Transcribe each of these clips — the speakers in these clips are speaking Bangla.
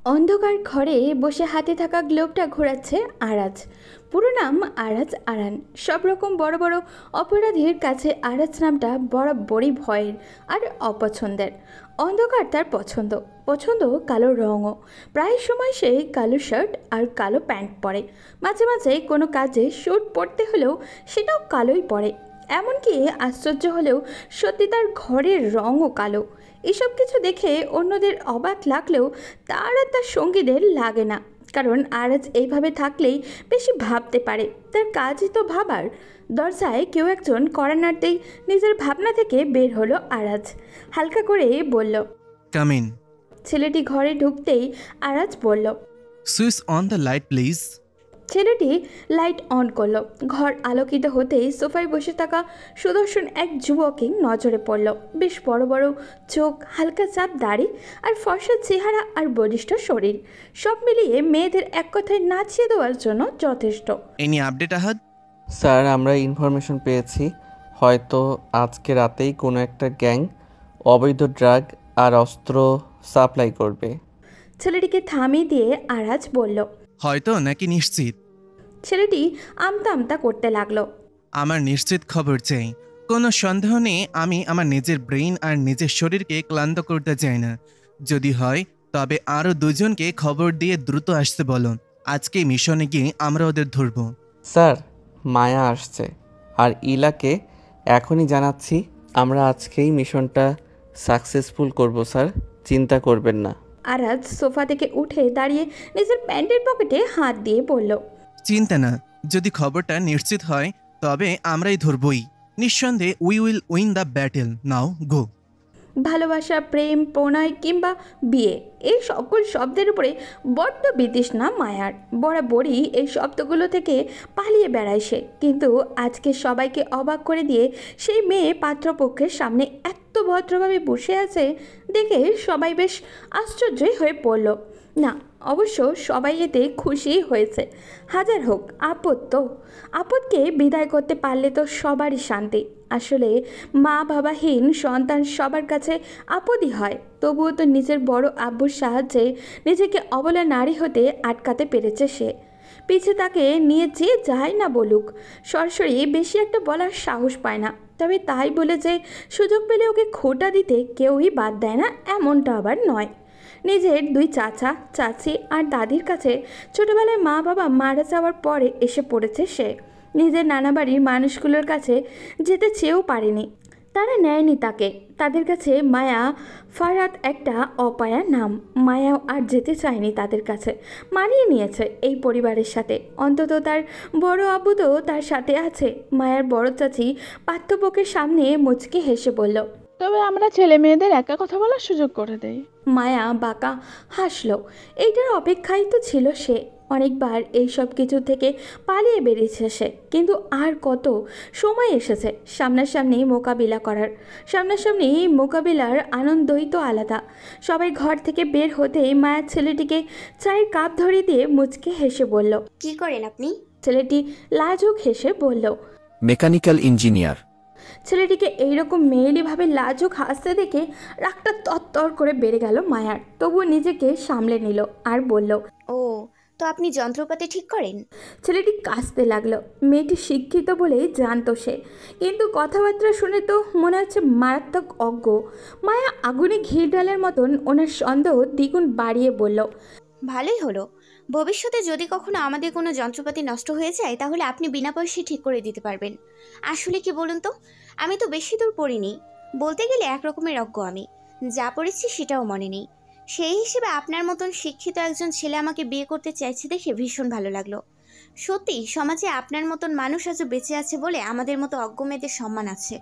অন্ধকার ঘরে বসে হাতে থাকা গ্লোবটা ঘোরাচ্ছে আরাজ। পুরো নাম আরাজ আরান। সব রকম বড় বড় অপরাধীর কাছে আরাজ নামটা বরাবরই ভয়ের আর অপছন্দের। অন্ধকার তার পছন্দ। পছন্দ কালো রঙও। প্রায় সময় সে কালো শার্ট আর কালো প্যান্ট পরে। মাঝে মাঝে কোনো কাজে স্যুট পরতে হলেও সেটাও কালোই পরে। এমনকি আশ্চর্য হলেও সত্যি তার ঘরের রঙও কালো। এসব কিছু দেখে অন্যদের অবাক লাগলেও তার আর তার সঙ্গীদের লাগে না, কারণ আরাজ এইভাবে থাকলেই বেশি ভাবতে পারে। তার কাজই তো ভাবার। দরজায় কেউ একজন কড়া নাড়তেই নিজের ভাবনা থেকে বের হলো আরাজ। হালকা করে বলল, কাম ইন। ছেলেটি ঘরে ঢুকতেই আরাজ বলল, switch on the light please. ছেলেটি লাইট অন করলো। ঘর আলোকিত হতেই সোফায় বসে থাকা সুদর্শন এক যুবকই নজরে পড়ল। বেশ বড় বড় চোখ, হালকা চাপ দাড়ি আর ফর্সা চেহারা আর বলিষ্ঠ শরীর, সব মিলিয়ে মেয়েদের এক কথায় নাচিয়ে দেওয়ার জন্য যথেষ্ট। এনি আপডেট আহাদ? স্যার, আমরা ইনফরমেশন পেয়েছি হয়তো আজকে রাতেই কোনো একটা গ্যাং অবৈধ ড্রাগ আর অস্ত্র সাপ্লাই করবে। ছেলেটিকে থামিয়ে দিয়ে আরাজ বলল, হয়তো নাকি নিশ্চিত? ছেলেটি আমতা আমতা করতে লাগলো। আমার নিশ্চিত খবর চাই। কোনো সন্দেহ নেই, আমি আমার নিজের ব্রেইন আর নিজের শরীরকে ক্লান্ত করতে চাই না। যদি হয় তবে আরও দুজনকে খবর দিয়ে দ্রুত আসতে বলো। আজকে মিশনে গিয়ে আমরা ওদের ধরব। স্যার, মায়া আসছে আর ইলাকে এখনই জানাচ্ছি। আমরা আজকেই মিশনটা সাকসেসফুল করব স্যার, চিন্তা করবেন না। আরাজ সোফা থেকে উঠে দাঁড়িয়ে নিজের প্যান্টের পকেটে হাত দিয়ে বলল, চিন্তা না, যদি খবরটা নিশ্চিত হয় তবে আমরাই ধরবই। নিঃসন্দেহে we will win the battle. Now go. ভালোবাসা, প্রেম, প্রণয় কিংবা বিয়ে, এই সকল শব্দের উপরে বড্ড বিতৃষ্ণা মায়ার। বরাবরই এই শব্দগুলো থেকে পালিয়ে বেড়ায় সে, কিন্তু আজকে সবাইকে অবাক করে দিয়ে সেই মেয়ে পাত্রপক্ষের সামনে এত ভদ্রভাবে বসে আছে দেখে সবাই বেশ আশ্চর্যই হয়ে পড়ল। না, অবশ্য সবাই এতে খুশিই হয়েছে। হাজার হোক আপদ, তো আপদকে বিদায় করতে পারলে তো সবারই শান্তি। আসলে মা বাবাহীন সন্তান সবার কাছে আপদই হয়। তবুও তো নিজের বড় আব্বুর সাহায্যে নিজেকে অবলা নারী হতে আটকাতে পেরেছে সে। পিছে তাকে নিয়ে যে যায় না বলুক, সরাসরি বেশি একটা বলার সাহস পায় না। তবে তাই বলে যে সুযোগ পেলে ওকে খোঁটা দিতে কেউই বাদ দেয় না, এমনটা আবার নয়। নিজের দুই চাচা, চাচি আর দাদির কাছে ছোটবেলায় মা বাবা মারা যাওয়ার পরে এসে পড়েছে সে। নিজের নানা বাড়ির মানুষগুলোর কাছে যেতে চেয়েও পারেনি, তারা নেয়নি তাকে। তাদের কাছে মায়া ফারাত একটা অপায়া নাম। মায়াও আর যেতে চায়নি তাদের কাছে, মানিয়ে নিয়েছে এই পরিবারের সাথে। অন্তত তার বড় আব্বু তো তার সাথে আছে। মায়ার বড় চাচি পাঠ্যপক্ষের সামনে মুচকি হেসে বলল, তবে আমরা ছেলে মেয়েদের একা কথা বলার সুযোগ করে দেই। মায়া বাঁকা হাসল। এইটার অপেক্ষাই তো ছিল সে। অনেকবার এই সব কিছু থেকে পালিয়ে বেরিয়েছে সে, কিন্তু আর কত সময় এসেছে সামনাসামনি মোকাবিলা করার। সামনাসামনি মোকাবিলার আনন্দই তো আলাদা। সবাই ঘর থেকে বের হতেই মায়ের ছেলেটিকে চায়ের কাপ ধরে দিয়ে মুচকে হেসে বলল, কি করেন আপনি? ছেলেটি লাজুক হেসে বলল, মেকানিক্যাল ইঞ্জিনিয়ার। ছেলেটিকে এইরকম মেয়েলিভাবে লাজুক হাসতে দেখে রাগটা তরতর করে বেড়ে গেল মায়ার। তবুও নিজেকে সামলে নিল আর বলল, ও, তো আপনি যন্ত্রপাতি ঠিক করেন? ছেলেটি কাঁদতে লাগলো। মেয়েটি শিক্ষিত বলেই জানতো সে, কিন্তু কথাবার্তা শুনে তো মনে হচ্ছে মারাত্মক অজ্ঞ। মায়া আগুনে ঘি ডালের মতন ওনার সন্দেহ দ্বিগুণ বাড়িয়ে বলল, ভালোই হলো। ভবিষ্যতে যদি কখনো আমাদের কোনো যন্ত্রপাতি নষ্ট হয়ে যায় তাহলে আপনি বিনা পয়সায় ঠিক করে দিতে পারবেন। আসলে কি বলুন তো, আমি তো বেশি দূর পড়িনি, বলতে গেলে এক রকমের অজ্ঞ। আমি যা পড়েছি সেটাও মনে নেই। সেই হিসেবে আপনার মতন শিক্ষিত একজন ছেলে আমাকে বিয়ে করতে চাইছে দেখে ভীষণ ভালো লাগলো। সত্যি সমাজে আপনার মতন মানুষ আজও বেঁচে আছে বলে আমাদের মতো অজ্ঞ মেয়েদের সম্মান আছে,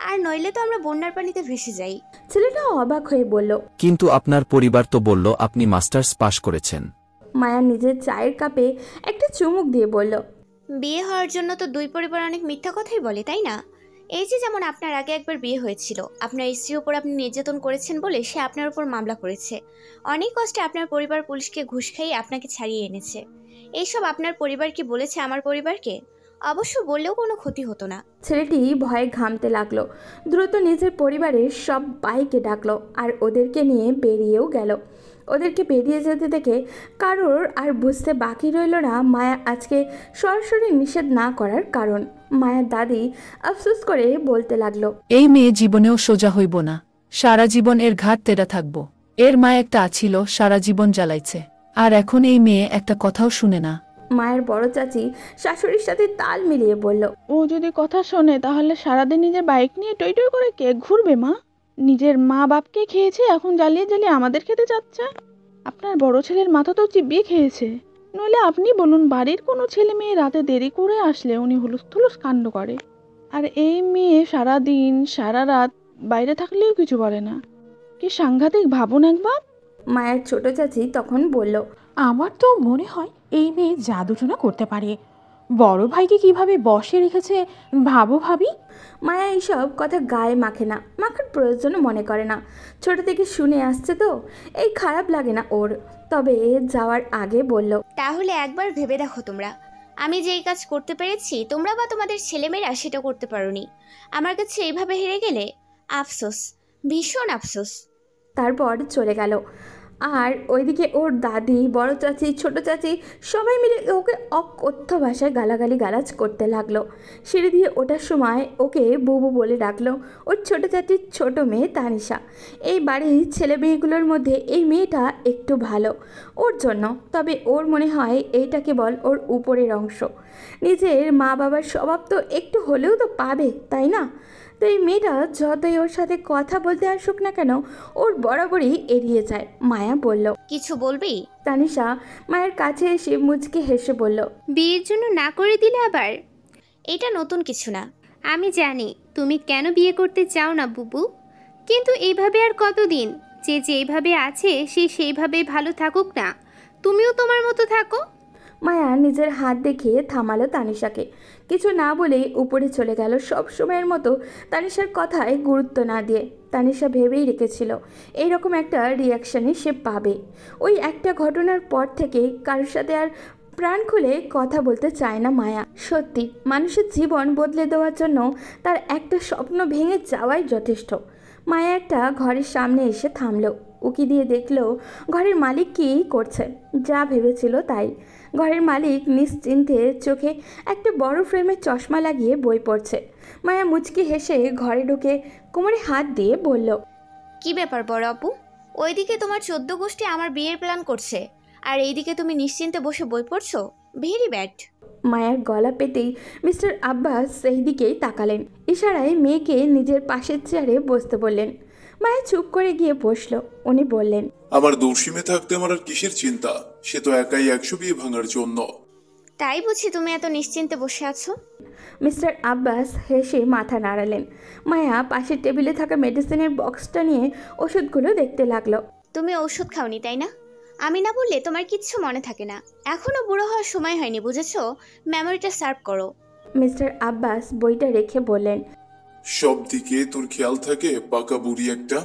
আর নইলে তো আমরা বন্যার পানিতে ভেসে যাই। ছেলেটা অবাক হয়ে বলল, কিন্তু আপনার পরিবার তো বলল আপনি মাস্টার্স পাশ করেছেন। মায়া নিজের চায়ের কাপে একটা চুমুক দিয়ে বলল, বিয়ে হওয়ার জন্য তো দুই পরিবার অনেক মিথ্যা কথাই বলে, তাই না? এই যে যেমন আপনার আগে একবার বিয়ে হয়েছিল, আপনার স্ত্রীর উপর আপনি নির্যাতন করেছেন বলে সে আপনার উপর মামলা করেছে। অনেক কষ্টে আপনার পরিবার পুলিশকে ঘুষ খাইয়ে আপনাকে ছাড়িয়ে এনেছে। এইসব আপনার পরিবার কি বলেছে আমার পরিবারকে? অবশ্য বললেও কোনো ক্ষতি হতো না। ছেলেটি ভয়ে ঘামতে লাগলো। দ্রুত নিজের পরিবারের সব বাইকে ডাকলো আর ওদেরকে নিয়ে বেরিয়েও গেল। ওদেরকে বেরিয়ে যেতে দেখে কারোর আর বুঝতে বাকি রইল না মায়া আজকে সরাসরি নিষেধ না করার কারণ। মায়ার দাদি আফসোস করে বলতে লাগলো, এই মেয়ে জীবনেও সোজা হইব না, সারা জীবন এর ঘাট তেরা থাকব। এর মা একটা আছিল, সারা জীবন জ্বালাইছে, আর এখন এই মেয়ে একটা কথাও শুনে না। মায়ের বড় চাচি শাশুড়ির সাথে তাল মিলিয়ে বলল, ও যদি কথা শোনে তাহলে সারাদিন নিজের বাইক নিয়ে টই টই করে কে ঘুরবে মা? নিজের মা বাপকে খেয়েছে, এখন জ্বালিয়ে জ্বালিয়ে আমাদের খেতে যাচ্ছে। আপনার বড় ছেলের মাথা তো চিবিয়ে খেয়েছে। নইলে আপনি বলুন, বাড়ির কোনো ছেলে মেয়ে রাতে দেরি করে আসলে উনি হুলুস থুলুস কাণ্ড করে, আর এই মেয়ে সারা দিন সারা রাত বাইরে থাকলেও কিছু বলে না। কি সাংঘাতিক ভাবুন একবার। মায়ের ছোট চাচি তখন বলল, আমার তো মনে হয় এই মেয়ে জাদুটোনা করতে পারে। বড় ভাইকে কিভাবে বশে রেখেছে ভাবো ভাবি। মায়া এইসব কথা গায়ে মাখে না, মাখার প্রয়োজনও মনে করে না। ছোট থেকে শুনে আসছে তো, এই খারাপ লাগে না ওর। তবে যাওয়ার আগে বলল, তাহলে একবার ভেবে দেখো তোমরা, আমি যেই কাজ করতে পেরেছি তোমরা বা তোমাদের ছেলেমেয়েরা সেটা করতে পারোনি। আমার কাছে এইভাবে হেরে গেলে আফসোস, ভীষণ আফসোস। তারপর চলে গেল। আর ওইদিকে ওর দাদি, বড় চাচি, ছোট চাচি সবাই মিলে ওকে অকথ্য ভাষায় গালাগালি গালাজ করতে লাগলো। সিঁড়ি দিয়ে ওঠার সময় ওকে বুবু বলে ডাকলো ওর ছোট চাচির ছোট মেয়ে তানিশা। এই বাড়ির ছেলে মেয়েগুলোর মধ্যে এই মেয়েটা একটু ভালো ওর জন্য, তবে ওর মনে হয় এইটা কেবল ওর উপরের অংশ। নিজের মা বাবার স্বভাব তো একটু হলেও তো পাবে, তাই না? তো এই মেয়েটা যতই ওর সাথে কথা বলতে আসুক না কেন, ওর বরাবরই এড়িয়ে যায়। মায়া বলল, কিছু বলবি? তানিশা মায়ের কাছে এসে মুচকে হেসে বলল, বিয়ের জন্য না করে দিলে আবার? এটা নতুন কিছু না। আমি জানি তুমি কেন বিয়ে করতে চাও না বুবু, কিন্তু এইভাবে আর কতদিন? যে যেইভাবে আছে সে সেইভাবেই ভালো থাকুক না, তুমিও তোমার মতো থাকো। মায়া নিজের হাত দেখিয়ে থামালো তানিশাকে। কিছু না বলেই উপরে চলে গেল, সব সময়ের মতো তানিশার কথায় গুরুত্ব না দিয়ে। তানিশা ভেবেই রেখেছিল এইরকম একটা রিয়াকশানই সে পাবে। ওই একটা ঘটনার পর থেকে কারোর সাথে আর প্রাণ খুলে কথা বলতে চায় না মায়া। সত্যি, মানুষের জীবন বদলে দেওয়ার জন্য তার একটা স্বপ্ন ভেঙে যাওয়াই যথেষ্ট। মায়া একটা ঘরের সামনে এসে থামলো। উকি দিয়ে দেখলো ঘরের মালিক কী করছে। যা ভেবেছিল তাই। ঘরের মালিক নিশ্চিন্তে চোখে একটা বড় ফ্রেমের চশমা লাগিয়ে বই পড়ছে। মায়া মুচকি হেসে ঘরে ঢুকে কোমরে হাত দিয়ে বলল, কি ব্যাপার বড় আপু? ওইদিকে তোমার 14 গোষ্ঠী আমার বিয়ের প্ল্যান করছে, আর এইদিকে তুমি নিশ্চিন্তে বসে বই পড়ছো? Very bad. মায়ের গলা পেতেই মিস্টার আব্বাস সেই দিকেই তাকালেন। ইশারায় মেয়েকে নিজের পাশের চেয়ারে বসতে বললেন। মায়া চুপ করে গিয়ে বসলো। উনি বললেন, আমার দোষীমে থাকতে আমার আর কিসের চিন্তা? সে তো একাই 100 বিয়ে ভাঙার জন্য। তাই বুঝি তুমি এত নিশ্চিন্তে বসে আছো? মিস্টার আব্বাস হেসে মাথা নাড়ালেন। মায়া পাশের টেবিলে থাকা মেডিসিনের বক্সটা নিয়ে ওষুধগুলো দেখতে লাগলো। তুমি ওষুধ খাওনি তাই না? আমি না বললে তোমার কিচ্ছু মনে থাকে না। এখনো বুড়ো হওয়ার সময় হয়নি, বুঝেছো? মেমোরিটা সার্ভ করো। মিস্টার আব্বাস বইটা রেখে বললেন, সব দিকে তোর খেয়াল থাকে, পাকা বুড়ি একটা।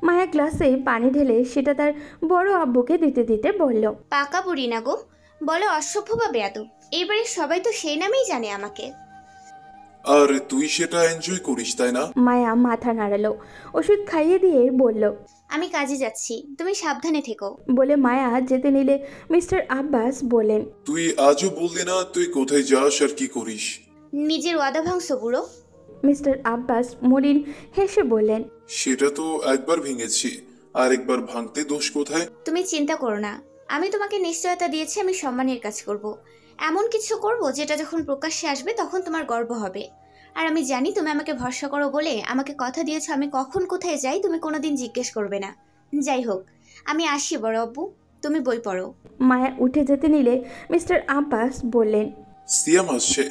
মায়া গ্লাসে পানি ঢেলে সেটা তার বড় আব্বুকে দিতে দিতে বলল, পাকা বুড়ি না গো, বলো অসভ্য বা বেয়াদব। এইবারে সবাই তো সেই নামেই জানে আমাকে। আর তুই সেটা এনজয় করিস তাই না? মায়া মাথা নাড়ালো। ওষুধ খাইয়ে দিয়ে বলল, আমি কাজে যাচ্ছি, তুমি সাবধানে থেকো। বলে মায়া যেতে নিলে মিস্টার আব্বাস বলেন, তুই আজও বললি না তুই কোথায় যাস আর কি করিস? নিজের ওয়াদা ভাঙছো বুড়ো। মিস্টার আব্বাস মলিন হেসে বললেন, সেটা তো একবার ভেঙেছি, আর একবার ভাঙতে দোষ কোথায়? তুমি চিন্তা করো না, আমি তোমাকে নিশ্চয়তা দিয়েছি আমি সম্মানের কাজ করব। এমন কিছু করব যেটা যখন প্রকাশ্যে আসবে তখন তোমার গর্ব হবে। আর আমি জানি তুমি আমাকে ভরসা করো বলে আমাকে কথা দিয়েছো আমি কখন কোথায় যাই তুমি কোনোদিন জিজ্ঞেস করবে না। যাই হোক, আমি আসি বড় আব্বু, তুমি বই পড়ো। মায়া উঠে যেতে নিলে মিস্টার আব্বাস বললেন, সিয়াম আসছে।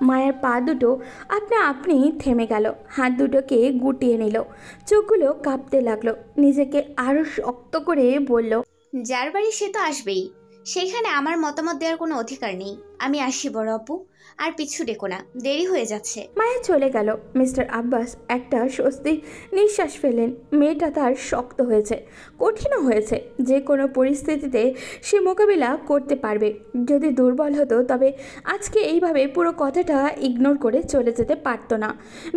মায়ের পা দুটো আপনি থেমে গেল। হাত দুটোকে গুটিয়ে নিল। চোখগুলো কাঁপতে লাগলো। নিজেকে আরো শক্ত করে বলল, যার বাড়ি সে তো আসবেই, সেখানে আমার মতামত দেওয়ার কোনো অধিকার নেই। আমি আসি বড় আব্বু, আর পিছু ডেকো না, দেরি হয়ে যাচ্ছে। মায়া চলে গেল। মিস্টার আব্বাস একটা স্বস্তি নিঃশ্বাস ফেলেন। মেয়েটা তার শক্ত হয়েছে, কঠিনও হয়েছে। যে কোনো পরিস্থিতিতে সে মোকাবিলা করতে পারবে। যদি দুর্বল হতো তবে আজকে এইভাবে পুরো কথাটা ইগনোর করে চলে যেতে পারতো না।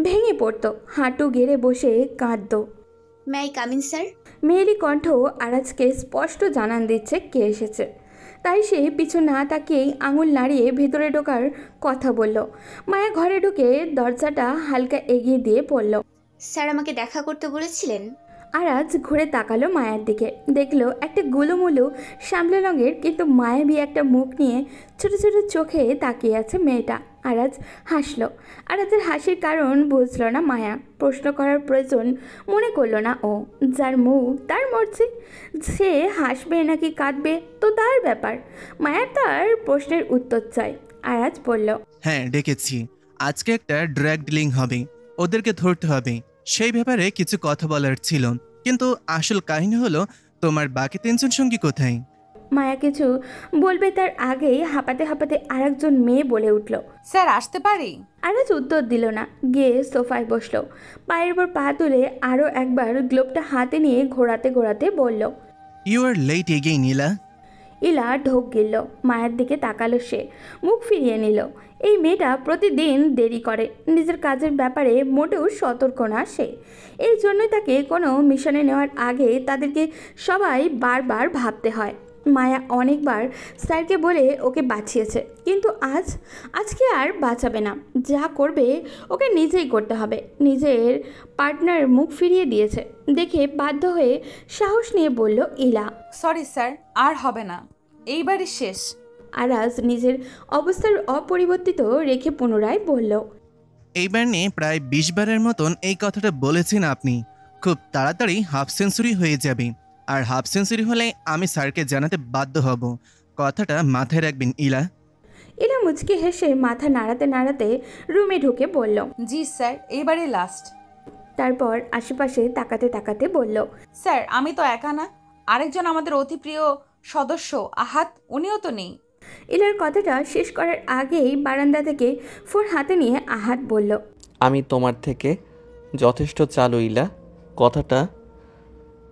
ভেঙে পড়তো, হাঁটু গেড়ে বসে কাঁদতো। May I come in sir? মেয়েলি কণ্ঠ আরাজকে স্পষ্ট জানান দিচ্ছে কে এসেছে। তাই সে পিছু না তাকিয়েই আঙুল নাড়িয়ে ভেতরে ঢোকার কথা বলল। মায়া ঘরে ঢুকে দরজাটা হালকা এগিয়ে দিয়ে পড়ল, স্যার আমাকে দেখা করতে বলেছিলেন? আরাজ ঘুরে তাকালো মায়ের দিকে, দেখলো একটা গুলোমুলো শ্যামলা রঙের কিন্তু মায়াবী একটা মুখ নিয়ে ছোট ছোট চোখে তাকিয়ে আছে মেয়েটা। আরাজ হাসলো। আরাজের হাসির কারণ বুঝলো না মায়া, প্রশ্ন করার প্রয়োজন মনে করলো না ও। যার মুখ তার মর্জি, সে হাসবে নাকি কাঁদবে তো তার ব্যাপার। মায়া তার প্রশ্নের উত্তর চায়। আরাজ বলল, হ্যাঁ ডেকেছি, আজকে একটা ড্রাগ ডিলিং হবে, ওদেরকে ধরতে হবে, সেই ব্যাপারে কিছু কথা বলার ছিল। কিন্তু আসল কাহিনী হলো তোমার বাকি 3 জন সঙ্গী কোথায়? মায়া কিছু বলবে তার আগেই হাঁপাতে হাঁপাতে আরেকজন মেয়ে বলে উঠল, স্যার আসতে পারি? আরাজ উত্তর দিল না, গিয়ে সোফায় বসলো। পায়ের উপর পা তুলে আরও একবার গ্লোবটা হাতে নিয়ে ঘোরাতে ঘোরাতে বলল, ইউ আর লেট এগেইন ইলা। ইলা ঢোক গিলল। মায়ের দিকে তাকালো সে, মুখ ফিরিয়ে নিল। এই মেয়েটা প্রতিদিন দেরি করে, নিজের কাজের ব্যাপারে মোটেও সতর্ক না সে। এই জন্যই তাকে কোনো মিশনে নেওয়ার আগে তাদেরকে সবাই বারবার ভাবতে হয়। মায়া অনেকবার স্যারকে বলে ওকে বাঁচিয়েছে, কিন্তু আজকে আর বাঁচাবে না, যা করবে ওকে নিজেই করতে হবে। নিজের পার্টনার মুখ ফিরিয়ে দিয়েছে দেখে বাধ্য হয়ে সাহস নিয়ে বলল ইলা, সরি স্যার, আর হবে না, এইবারই শেষ। আরাজ নিজের অবস্থার অপরিবর্তিত রেখে পুনরায় বলল, এইবার নিয়ে প্রায় 20 বারের মতন এই কথাটা বলেছেন আপনি। খুব তাড়াতাড়ি হাফ সেঞ্চুরি হয়ে যাবে, আর হাফ সেঞ্চুরি হলে আমি স্যারকে জানাতে বাধ্য হব। কথাটা মাথায় রাখবেন ইলা। ইলা মুচকি হেসে মাথা নাড়াতে নাড়াতে রুমে ঢুকে বলল, জি স্যার, এইবারই লাস্ট। তারপর আশেপাশে তাকাতে তাকাতে বলল, স্যার আমি তো একা না, আরেকজন আমাদের অতি প্রিয় সদস্য আহাত, উনিও তো নেই। ইলার কথাটা শেষ করার আগেই বারান্দা থেকে ফোন হাতে নিয়ে আহাত বলল, আমি তোমার থেকে যথেষ্ট চালু ইলা, কথাটা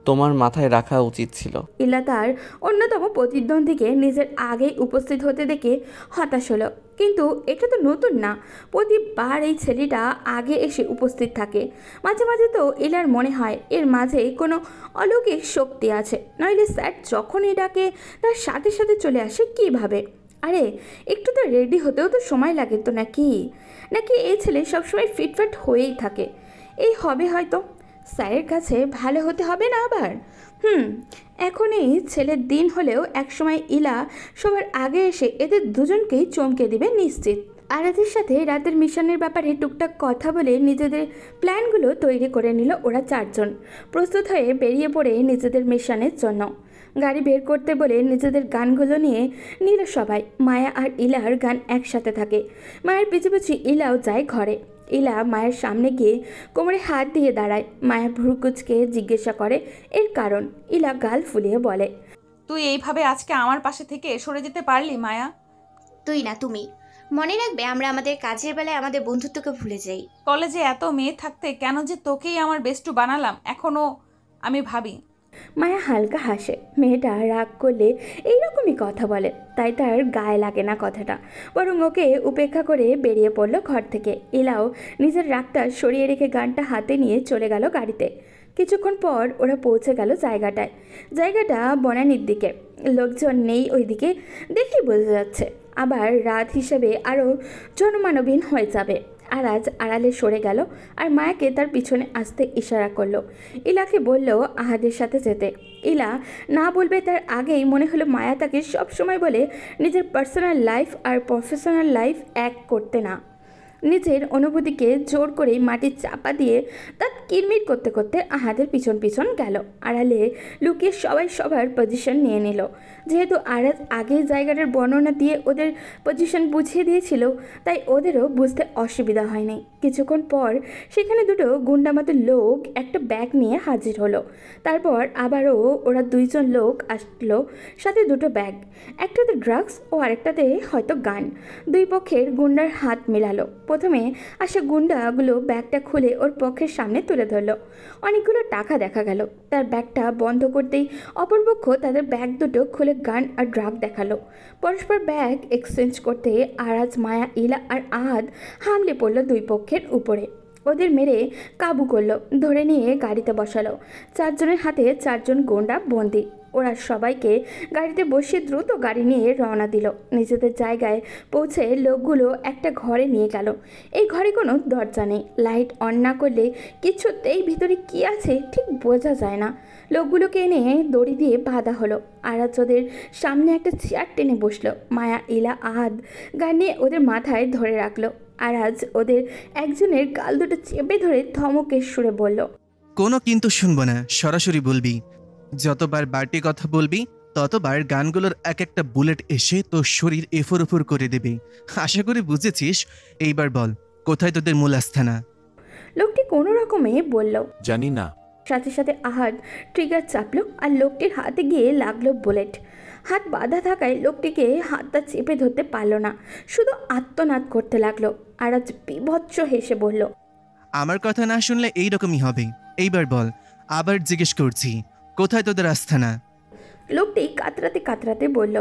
তোমার মাথায় রাখা উচিত ছিল। ইলা তার অন্যতম প্রতিদ্বন্দ্বীকে নিজের আগেই উপস্থিত হতে দেখে হতাশ হলো। কিন্তু এটা তো নতুন না, প্রতিবার এই ছেলেটা আগে এসে উপস্থিত থাকে। মাঝে মাঝে তো ইলার মনে হয় এর মাঝে কোনো অলৌকিক শক্তি আছে, নইলে স্যার যখনই ডাকে তার সাথে সাথে চলে আসে কীভাবে? আরে একটু তো রেডি হতেও তো সময় লাগে তো, নাকি এই ছেলে সবসময় ফিটফাট হয়েই থাকে? এই হবে হয়তো, স্যারের কাছে ভালো হতে হবে না আবার। এখনই ছেলের দিন হলেও একসময় ইলা সবার আগে এসে এদের দুজনকেই চমকে দিবে নিশ্চিত। আরাধের সাথে রাতের মিশনের ব্যাপারে টুকটাক কথা বলে নিজেদের প্ল্যানগুলো তৈরি করে নিল ওরা 4 জন। প্রস্তুত হয়ে বেরিয়ে পড়ে নিজেদের মিশনের জন্য। গাড়ি বের করতে বলে নিজেদের গানগুলো নিয়ে নিল সবাই। মায়া আর ইলার গান একসাথে থাকে। মায়ের পিছু পিছু ইলাও যায় ঘরে। ইলা মায়ের সামনে গিয়ে কোমরে হাত দিয়ে দাঁড়ায়। মায়া ভ্রুকুচকে জিজ্ঞাসা করে এর কারণ। ইলা গাল ফুলিয়ে বলে, তুই এইভাবে আজকে আমার পাশে থেকে সরে যেতে পারলি মায়া? তুই না, তুমি। মনে রাখবে আমরা আমাদের কাজের বেলায় আমাদের বন্ধুত্বকে ভুলে যাই। কলেজে এত মেয়ে থাকতে কেন যে তোকেই আমার বেস্টু বানালাম এখনো আমি ভাবি। মায়া হালকা হাসে। মেয়েটা রাগ করলে এইরকমই কথা বলে, তাই তার গায়ে লাগে না কথাটা, বরং ওকে উপেক্ষা করে বেরিয়ে পড়লো ঘর থেকে। ইলাও নিজের রাগটা সরিয়ে রেখে গানটা হাতে নিয়ে চলে গেল গাড়িতে। কিছুক্ষণ পর ওরা পৌঁছে গেল জায়গাটা বনানীর দিকে। লোকজন নেই ওই দিকে দেখেই বোঝা যাচ্ছে। আবার রাত হিসেবে আরও জনমানবহীন হয়ে যাবে। আরাজ আড়ালে সরে গেল আর মায়াকে তার পিছনে আসতে ইশারা করলো। ইলাকে বলল আহাদের সাথে যেতে। ইলা না বলবে তার আগেই মনে হলো মায়া তাকে সবসময় বলে নিজের পার্সোনাল লাইফ আর প্রফেশনাল লাইফ এক করতে না। নিজের অনুভূতিকে জোর করে মাটির চাপা দিয়ে তার কিরমির করতে করতে আহাদের পিছন পিছন গেল। আড়ালে লুকিয়ে সবাই সবার পজিশন নিয়ে নিল। যেহেতু আরাজ আগেই জায়গাটার বর্ণনা দিয়ে ওদের পজিশন বুঝিয়ে দিয়েছিল, তাই ওদেরও বুঝতে অসুবিধা হয়নি। কিছুক্ষণ পর সেখানে দুটো গুন্ডামাতো লোক একটা ব্যাগ নিয়ে হাজির হলো। তারপর আবারও ওরা 2 জন লোক আসলো, সাথে 2টো ব্যাগ, একটাতে ড্রাগস ও আরেকটাতে হয়তো গান। 2 পক্ষের গুন্ডার হাত মেলালো। প্রথমে আসা গুন্ডাগুলো ব্যাগটা খুলে ওর পক্ষের সামনে তুলে ধরলো। অনেকগুলো টাকা দেখা গেল। তার ব্যাগটা বন্ধ করতেই অপরপক্ষ তাদের ব্যাগ দুটো খুলে গান আর ড্রাগ দেখালো। পরস্পর ব্যাগ এক্সচেঞ্জ করতে আরাজ, মায়া, ইলা আর আহাদ হামলে পড়লো 2 পক্ষের উপরে। ওদের মেরে কাবু করলো, ধরে নিয়ে গাড়িতে বসালো। 4 জনের হাতে 4 জন গুন্ডা বন্দি। ওরা সবাইকে গাড়িতে বসিয়ে দ্রুত গাড়ি নিয়ে রওনা দিল। নিজেদের জায়গায় পৌঁছে লোকগুলো একটা ঘরে নিয়ে গেল। এই ঘরে কোনো দরজা নেই, লাইট অন না করলে কিছুতেই ভিতরে কি আছে ঠিক বোঝা যায় না। লোকগুলোকে এনে দড়ি দিয়ে বাঁধা হলো। আরাজ ওদের সামনে একটা চেয়ার টেনে বসলো। মায়া, ইলা, আহাদ গান নিয়ে ওদের মাথায় ধরে রাখলো। আরাজ ওদের একজনের গাল দুটো চেপে ধরে ধমকের সুরে বলল, কোনো কিন্তু শুনবো না, সরাসরি বলবি। যতবার বাড়তি কথা বলবি ততবার গানগুলোর এক একটা বুলেট এসে তোর শরীর এফোর ওফর করে দেবে। আশা করি বুঝেছিস। এইবার বল, কোথায় তোদের মূল আস্থানা? লোকটি কোনো রকমে বলল, জানি না। সাথে সাথে আহাদ ট্রিগার চাপলো আর লোকটির হাতে গিয়ে লাগলো বুলেট। হাত বাঁধা থাকায় লোকটিকে হাতটা চেপে ধরতে পারলো না, শুধু আত্মনাদ করতে লাগলো। আরাজ বিভৎস হেসে বলল, আমার কথা না শুনলে এইরকমই হবে। এইবার বল, আবার জিজ্ঞেস করছি, কোথায় তোদের আস্থানা? লোকটি কাতরাতে কাতরাতে বলল,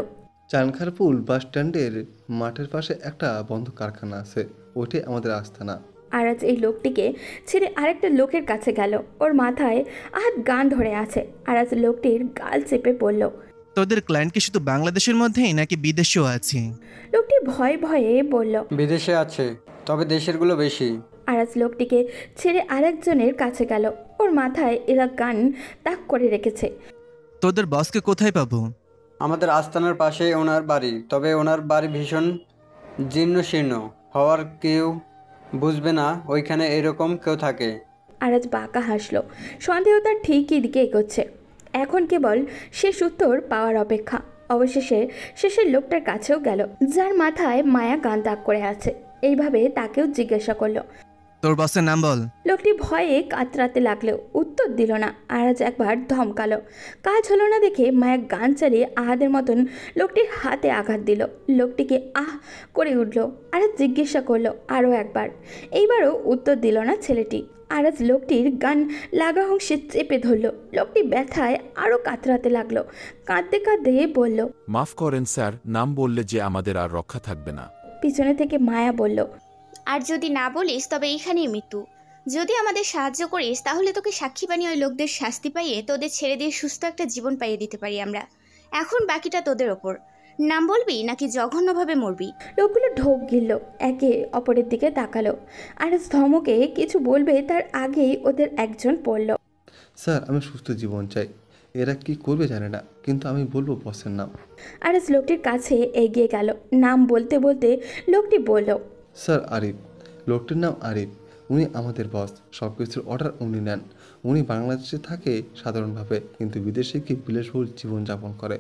চানখারপুল বাস স্ট্যান্ডের মাঠের পাশে একটা বন্ধ কারখানা আছে, ওইটাই আমাদের আস্থানা। আরাজ এই লোকটিকে ছেড়ে আরেকটা লোকের কাছে গেল। ওর মাথায় আহাত গান ধরে আছে। আরাজ লোকটির গাল চেপে বলল, তোদের ক্লায়েন্ট কি শুধু বাংলাদেশের মধ্যেই নাকি বিদেশেও আছে? লোকটি ভয়ে ভয়ে বলল, বিদেশে আছে, তবে দেশেরগুলো বেশি। আরাজ লোকটিকে ছেড়ে আরেকজনের কাছে গেল। ওর মাথায় এরা গান তাক করে রেখেছে। তোদের বসকে কোথায় পাবো? আমাদের আস্তানার পাশে ওনার বাড়ি, তবে ওনার বাড়ি ভীষণ জীর্ণ শীর্ণ হওয়ার কেউ বুঝবে না ওইখানে এরকম কেউ থাকে। আরাজ বাঁকা হাসলো। সন্দেহ তার ঠিকই দিকে এগোচ্ছে। এখন কেবল শেষ উত্তর পাওয়ার অপেক্ষা। অবশেষে শেষের লোকটার কাছেও গেল, যার মাথায় মায়া গান তাক করে আছে। এইভাবে তাকেও জিজ্ঞাসা করলো, তোর বসের নাম বল। লোকটি ভয়ে কাতরাতে লাগলেও উত্তর দিল না। আরাজ একবার ধমকালো। কাজ হলো না দেখে মায়া গান চালিয়ে আহাদের মতন লোকটির হাতে আঘাত দিল। লোকটিকে আহ করে উঠল। আরাজ জিজ্ঞাসা করলো আরও একবার। এইবারও উত্তর দিল না ছেলেটি। আরাজ লোকটির গান লাগা অংশে চেপে ধরল। লোকটি ব্যথায় আরও কাতরাতে লাগলো। কাঁদতে কাঁদতে বলল, মাফ করেন স্যার, নাম বললে যে আমাদের আর রক্ষা থাকবে না। পিছনে থেকে মায়া বলল, আর যদি না বলিস তবে এখানেই মৃত্যু। যদি আমাদের সাহায্য করিস তাহলে তোকে সাক্ষী বানিয়ে ওই লোকদের শাস্তি পাইয়ে তোদের ছেড়ে দিয়ে সুস্থ একটা জীবন পাইয়ে দিতে পারি আমরা। এখন বাকিটা তোদের ওপর। নাম বলবি নাকি জঘন্যভাবে মরবি? লোকগুলো ঢোক গিলল, একে অপরের দিকে তাকালো। আর ধমকে কিছু বলবে তার আগেই ওদের একজন পড়ল, স্যার আমি সুস্থ জীবন চাই। এরা কি করবে জানে না, কিন্তু আমি বলবো বসের নাম। আরেস লোকটির কাছে এগিয়ে গেল। নাম বলতে বলতে লোকটি বলল, স্যার আরিফ। লোকটির নাম আরিফ। উনি আমাদের বস, সব কিছুর অর্ডার উনি নেন। উনি বাংলাদেশে থাকে সাধারণভাবে, কিন্তু বিদেশে গিয়ে বিলাসবহুল জীবনযাপন করে।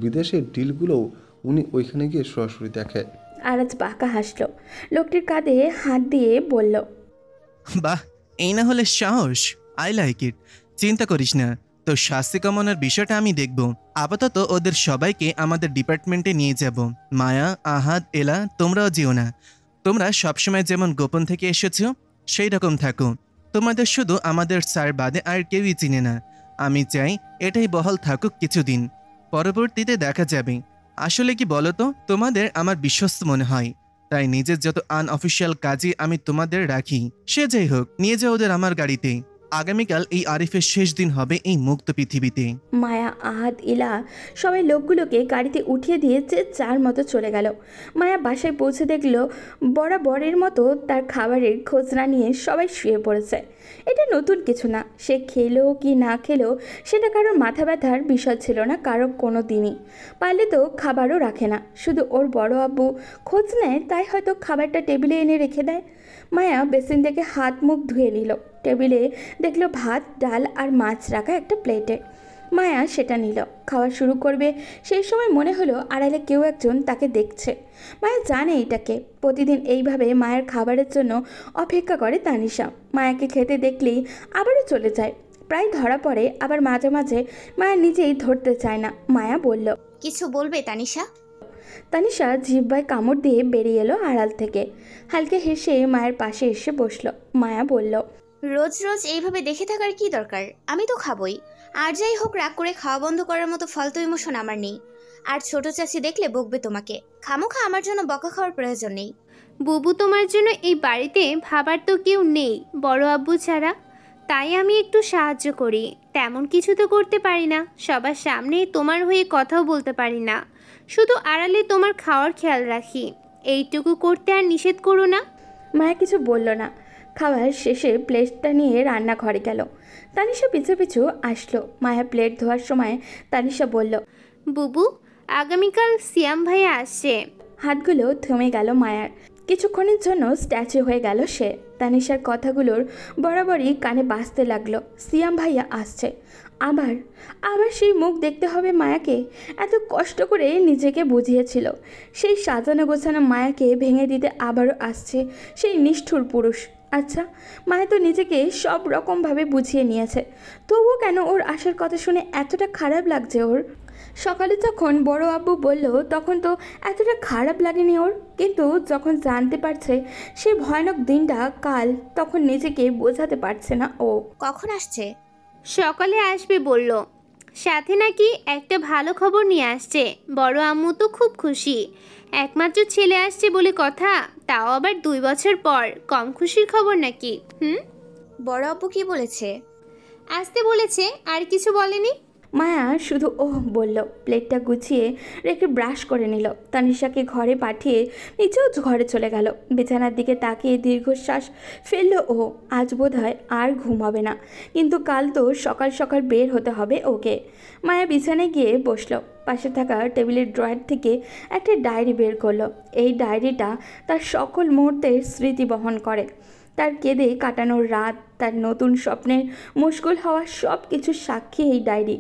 বিদেশের ডিলগুলোও উনি ওইখানে গিয়ে সরাসরি দেখে। আরাজ বাঁকা হাসলো। লোকটির কাঁধে হাত দিয়ে বলল, বাহ, এই না হলে সাহস। I like it. চিন্তা করিস না, তো শাস্তি কমানোর বিষয়টা আমি দেখব। আপাতত ওদের সবাইকে আমাদের ডিপার্টমেন্টে নিয়ে যাব। মায়া, আহাদ, এলা, তোমরাও যেও না। তোমরা সবসময় যেমন গোপন থেকে এসেছো সেই রকম থাকো। তোমাদের শুধু আমাদের স্যার বাদে আর কেউই চিনে না। আমি চাই এটাই বহাল থাকুক কিছুদিন, পরবর্তীতে দেখা যাবে। আসলে কি বলো তো, তোমাদের আমার বিশ্বস্ত মনে হয়, তাই নিজের যত আনঅফিসিয়াল কাজে আমি তোমাদের রাখি। সে যাই হোক, নিয়ে যাও ওদের আমার গাড়িতে। আগামীকাল এই আরিফের শেষ দিন হবে এই মুক্ত পৃথিবীতে। মায়া, আহাদ, ইলা সবাই লোকগুলোকে গাড়িতে উঠিয়ে দিয়ে যে যার মতো চলে গেল। মায়া বাসায় পৌঁছে দেখলো বরাবরের মতো তার খাবারের খোঁজ না নিয়ে সবাই শুয়ে পড়েছে। এটা নতুন কিছু না। সে খেলো কি না খেলো সেটা কারোর মাথা ব্যথার বিষয় ছিল না কারো কোনো দিনই। পারলে তো খাবারও রাখে না, শুধু ওর বড় আব্বু খোঁজ নেয় তাই হয়তো খাবারটা টেবিলে এনে রেখে দেয়। মায়া বেসিন থেকে হাত মুখ ধুয়ে নিল। টেবিলে দেখলো ভাত, ডাল আর মাছ রাখা একটা প্লেটে। মায়া সেটা নিল, খাওয়া শুরু করবে সেই সময় মনে হলো আড়ালে কেউ একজন তাকে দেখছে। মায়া জানে এটাকে। প্রতিদিন এইভাবে মায়ের খাবারের জন্য অপেক্ষা করে তানিশা। মায়াকে খেতে দেখলেই আবারও চলে যায়। প্রায় ধরা পড়ে, আবার মাঝে মাঝে মায়া নিজেই ধরতে চায় না। মায়া বলল, কিছু বলবে তানিশা? তানিশা জিহ্বায় কামড় দিয়ে বেরিয়ে এলো আড়াল থেকে। হালকা হেসে মায়ের পাশে এসে বসলো। মায়া বলল, রোজ রোজ এইভাবে দেখে থাকার কি দরকার? আমি তো খাবই। আর যাই হোক, রাগ করে খাওয়া বন্ধ করার মতো ফালতু ইমোশন আমার নেই। আর ছোট চাচি দেখলে বকবে তোমাকে। খামোখা আমার জন্য বকা খাওয়ার প্রয়োজন নেই। বুবু তোমার জন্য এই বাড়িতে ভাবার তো কেউ নেই বড় আব্বু ছাড়া, তাই আমি একটু সাহায্য করি। তেমন কিছু তো করতে পারি না, সবার সামনে তোমার হয়ে কথাও বলতে পারি না, শুধু আড়ালে তোমার খাওয়ার খেয়াল রাখি। এইটুকু করতে আর নিষেধ করো না। মায়া কিছু বলল না। খাবার শেষে প্লেটটা নিয়ে রান্নাঘরে গেল। তানিশা পিছু পিছু আসলো। মায়া প্লেট ধোয়ার সময় তানিশা বলল, বুবু আগামীকাল সিয়াম ভাইয়া আসছে। হাতগুলো থেমে গেল মায়ার। কিছুক্ষণের জন্য স্ট্যাচু হয়ে গেল সে। তানিশার কথাগুলোর বরাবরই কানে বাজতে লাগলো, সিয়াম ভাইয়া আসছে। আবার আবার সেই মুখ দেখতে হবে মায়াকে। এত কষ্ট করে নিজেকে বুঝিয়েছিল, সেই সাজানো গোছানো মায়াকে ভেঙে দিতে আবারও আসছে সেই নিষ্ঠুর পুরুষ। আচ্ছা, মায়া তো নিজেকে সব রকমভাবে বুঝিয়ে নিয়েছে, তবুও কেন ওর আসার কথা শুনে এতটা খারাপ লাগছে ওর? সকালে যখন বড় আব্বু বলল তখন তো এতটা খারাপ লাগেনি ওর, কিন্তু যখন জানতে পারছে সেই ভয়ানক দিনটা কাল, তখন নিজেকে বোঝাতে পারছে না ও। কখন আসছে? সকালে আসবে বলল, সাথে নাকি একটা ভালো খবর নিয়ে আসছে। বড় আম্মু তো খুব খুশি, একমাত্র ছেলে আসছে বলে কথা, তাও আবার 2 বছর পর। কম খুশির খবর নাকি? বড় আব্বু কি বলেছে? আসতে বলেছে, আর কিছু বলেনি। মায়া শুধু ওহ বলল, প্লেটটা গুছিয়ে রেখে ব্রাশ করে নিল। তানিশাকে ঘরে পাঠিয়ে নিচেও ঘরে চলে গেল। বিছানার দিকে তাকিয়ে দীর্ঘশ্বাস ফেলল ও। আজ বোধহয় আর ঘুমাবে না, কিন্তু কাল তো সকাল সকাল বের হতে হবে ওকে। মায়া বিছানায় গিয়ে বসলো। পাশে থাকা টেবিলের ড্রয়ার থেকে একটা ডায়েরি বের করলো। এই ডায়েরিটা তার সকল মুহূর্তের স্মৃতি বহন করে। তার কেঁদে কাটানোর রাত, তার নতুন স্বপ্নের মুশকুল হওয়া, সব কিছু সাক্ষী এই ডায়েরি।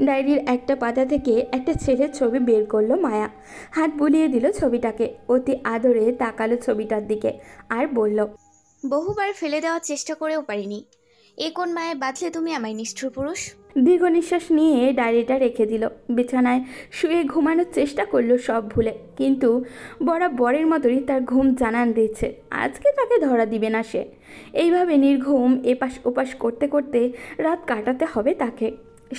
ডায়েরির একটা পাতা থেকে একটা ছেলের ছবি বের করলো মায়া। হাত বুলিয়ে দিল ছবিটাকে, অতি আদরে তাকালো ছবিটার দিকে আর বলল, বহুবার ফেলে দেওয়ার চেষ্টা করেও পারিনি। এ কোন মায়ে বাঁধলে তুমি আমায়, নিষ্ঠুর পুরুষ? দীর্ঘ নিঃশ্বাস নিয়ে ডায়েরিটা রেখে দিল। বিছানায় শুয়ে ঘুমানোর চেষ্টা করলো সব ভুলে, কিন্তু বরাবরের মতোই তার ঘুম জানান দিচ্ছে আজকে তাকে ধরা দিবে না সে। এইভাবে নির্ঘুম এপাশ ওপাশ করতে করতে রাত কাটাতে হবে তাকে।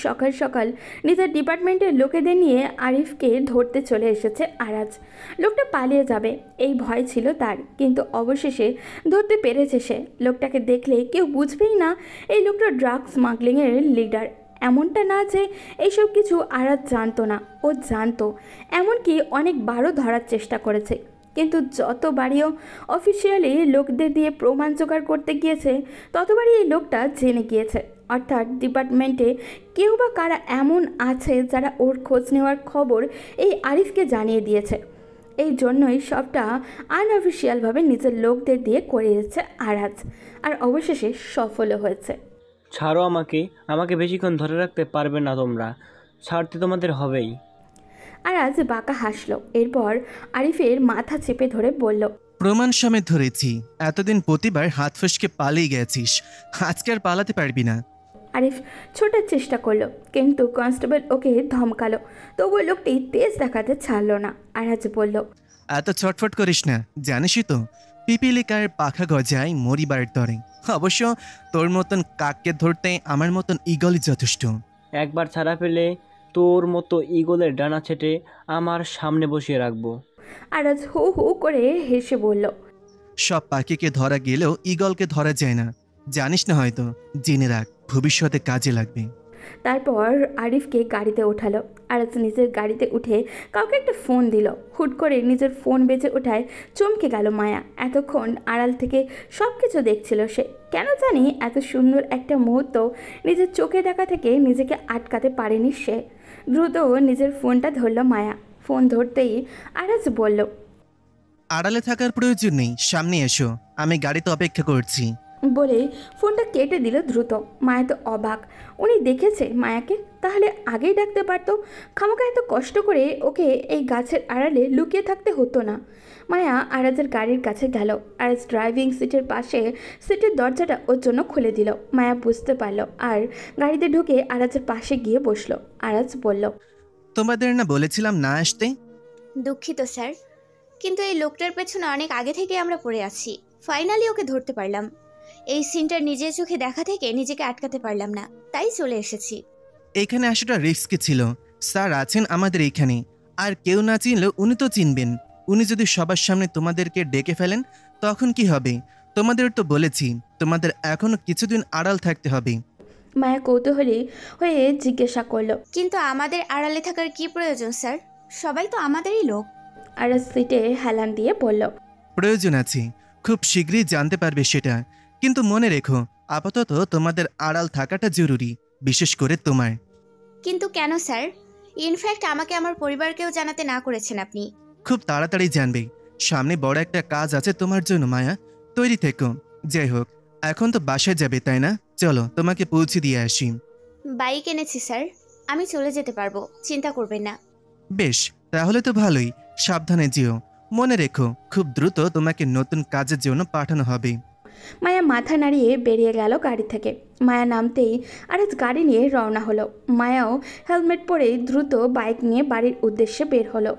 সকাল সকাল নিজের ডিপার্টমেন্টের লোকেদের নিয়ে আরিফকে ধরতে চলে এসেছে আরাজ। লোকটা পালিয়ে যাবে এই ভয় ছিল তার, কিন্তু অবশেষে ধরতে পেরেছে সে। লোকটাকে দেখলে কেউ বুঝবেই না এই লোকটা ড্রাগ স্মাগলিংয়ের লিডার। এমনটা না যে এইসব কিছু আরাজ জানতো না, ও জানতো। এমনকি অনেকবারও ধরার চেষ্টা করেছে, কিন্তু যতবারইও অফিসিয়ালি লোকদের দিয়ে প্রমাণ জোগাড় করতে গিয়েছে ততবারই এই লোকটা জেনে গিয়েছে। অর্থাৎ ডিপার্টমেন্টে কেউ বা কারা এমন আছে যারা ওর খোঁজ নেওয়ার খবর এই আরিফকে জানিয়ে দিয়েছে। এই জন্যই সবটা আনঅফিসিয়ালভাবে নিজের লোকদের দিয়ে করিয়েছে আরাজ, আর অবশেষে সফলও হয়েছে। ছাড়ো আমাকে, আমাকে বেশিক্ষণ ধরে রাখতে পারবে না তোমরা, ছাড়তে তোমাদের হবেই। আরাজ বাঁকা হাসলো, এরপর আরিফের মাথা চেপে ধরে বলল, প্রমাণ সমেত ধরেছি। এতদিন প্রতিবার হাত ফসকে পালিয়ে গেছিস, আজকে আর পালাতে পারবি না। আরিফ ছোটার চেষ্টা করলো, কিন্তু কনস্টেবল ওকে ধমকালো, তবু লোকটি তেজ দেখাতে ছাড়লো না। আরাজ বলল, এত ছটফট করিস না, জানিসই তো পিপিলিকার পাখা গজায় মরিবার তরে। অবশ্য তোর মতন কাককে ধরতে আমার মতন ইগলই যথেষ্ট। একবার ছাড়া পেলে তোর মতো ইগলের ডানা ছেটে আমার সামনে বসিয়ে রাখবো। আরাজ হু হু করে হেসে বলল, সব পাখিকে ধরা গেলেও ইগলকে ধরা যায় না, জানিস না হয়তো, জেনে রাখ, ভবিষ্যতে কাজে লাগবে। তারপর আরিফকে গাড়িতে ওঠালো। আরাজ নিজের গাড়িতে উঠে কাউকে একটা ফোন দিল। হুট করে নিজের ফোন বেজে ওঠায় চমকে গেল মায়া। এতক্ষণ আড়াল থেকে সব কিছু দেখছিল সে। কেন জানি এত সুন্দর একটা মুহূর্ত নিজের চোখে দেখা থেকে নিজেকে আটকাতে পারেনি সে। দ্রুত নিজের ফোনটা ধরল মায়া। ফোন ধরতেই আরাজ বলল, আড়ালে থাকার প্রয়োজন নেই, সামনে এসো, আমি গাড়িতে অপেক্ষা করছি। বলে ফোনটা কেটে দিল দ্রুত। মায়া তো অবাক, উনি দেখেছে মায়াকে, তাহলে আগেই ডাকতে পারতো। খামাকা এত কষ্ট করে ওকে এই গাছের আড়ালে লুকিয়ে থাকতে হতো না। মায়া আরাজের গাড়ির কাছে গেল। আরাজ ড্রাইভিং সিটের পাশে সিটের দরজাটা ওর জন্য খুলে দিল। মায়া বুঝতে পারলো আর গাড়িতে ঢুকে আরাজের পাশে গিয়ে বসলো। আরাজ বলল, তোমাদের না বলেছিলাম না আসতে? দুঃখিত স্যার, কিন্তু এই লোকটার পেছনে অনেক আগে থেকে আমরা পড়ে আছি। ফাইনালি ওকে ধরতে পারলাম। এই সিনটা নিজের চোখে দেখা থেকে নিজেকে আটকাতে পারলাম না, তাই চলে এসেছি। এখানে আসাটা রিস্কি ছিল। স্যার আছেন আমাদের এখানে, আর কেউ না চিনলেও উনি তো চিনবেন। উনি যদি সবার সামনে তোমাদেরকে ডেকে ফেলেন তখন কি হবে? তোমাদের তো বলেছি তোমাদের এখনো কিছুদিন আড়াল থাকতে হবে। মায়া কৌতূহলী হয়ে জিজ্ঞাসা করলো, কিন্তু আমাদের আড়ালে থাকার কি প্রয়োজন স্যার? সবাই তো আমাদেরই লোক। আরাজ সিটে হেলান দিয়ে বলল, প্রয়োজন আছে, খুব শীঘ্রই জানতে পারবে সেটা। কিন্তু মনে রেখো, আপাতত তোমাদের আড়াল থাকাটা জরুরি, বিশেষ করে তোমার। কিন্তু কেন স্যার? ইনফ্যাক্ট আমাকে আমার পরিবারকেও জানাতে না করেছেন আপনি। খুব তাড়াতাড়ি জানবে। সামনে বড় একটা কাজ আছে তোমার জন্য মায়া, তৈরি থেকো। যাই হোক, এখন তো বাসায় যাবে তাই না? চলো তোমাকে পৌঁছে দিয়ে আসি। বাইক এনেছি স্যার, আমি চলে যেতে পারবো, চিন্তা করবেন না। বেশ, তাহলে তো ভালোই। সাবধানে যেও। মনে রেখো, খুব দ্রুত তোমাকে নতুন কাজের জন্য পাঠানো হবে। মায়া মাথা নাড়িয়ে বেরিয়ে গেল গাড়ি থেকে। মায়া নামতেই আরাজ গাড়ি নিয়ে রওনা হলো। মায়াও হেলমেট পরে দ্রুত বাইক নিয়ে বাড়ির উদ্দেশ্যে বের হলো।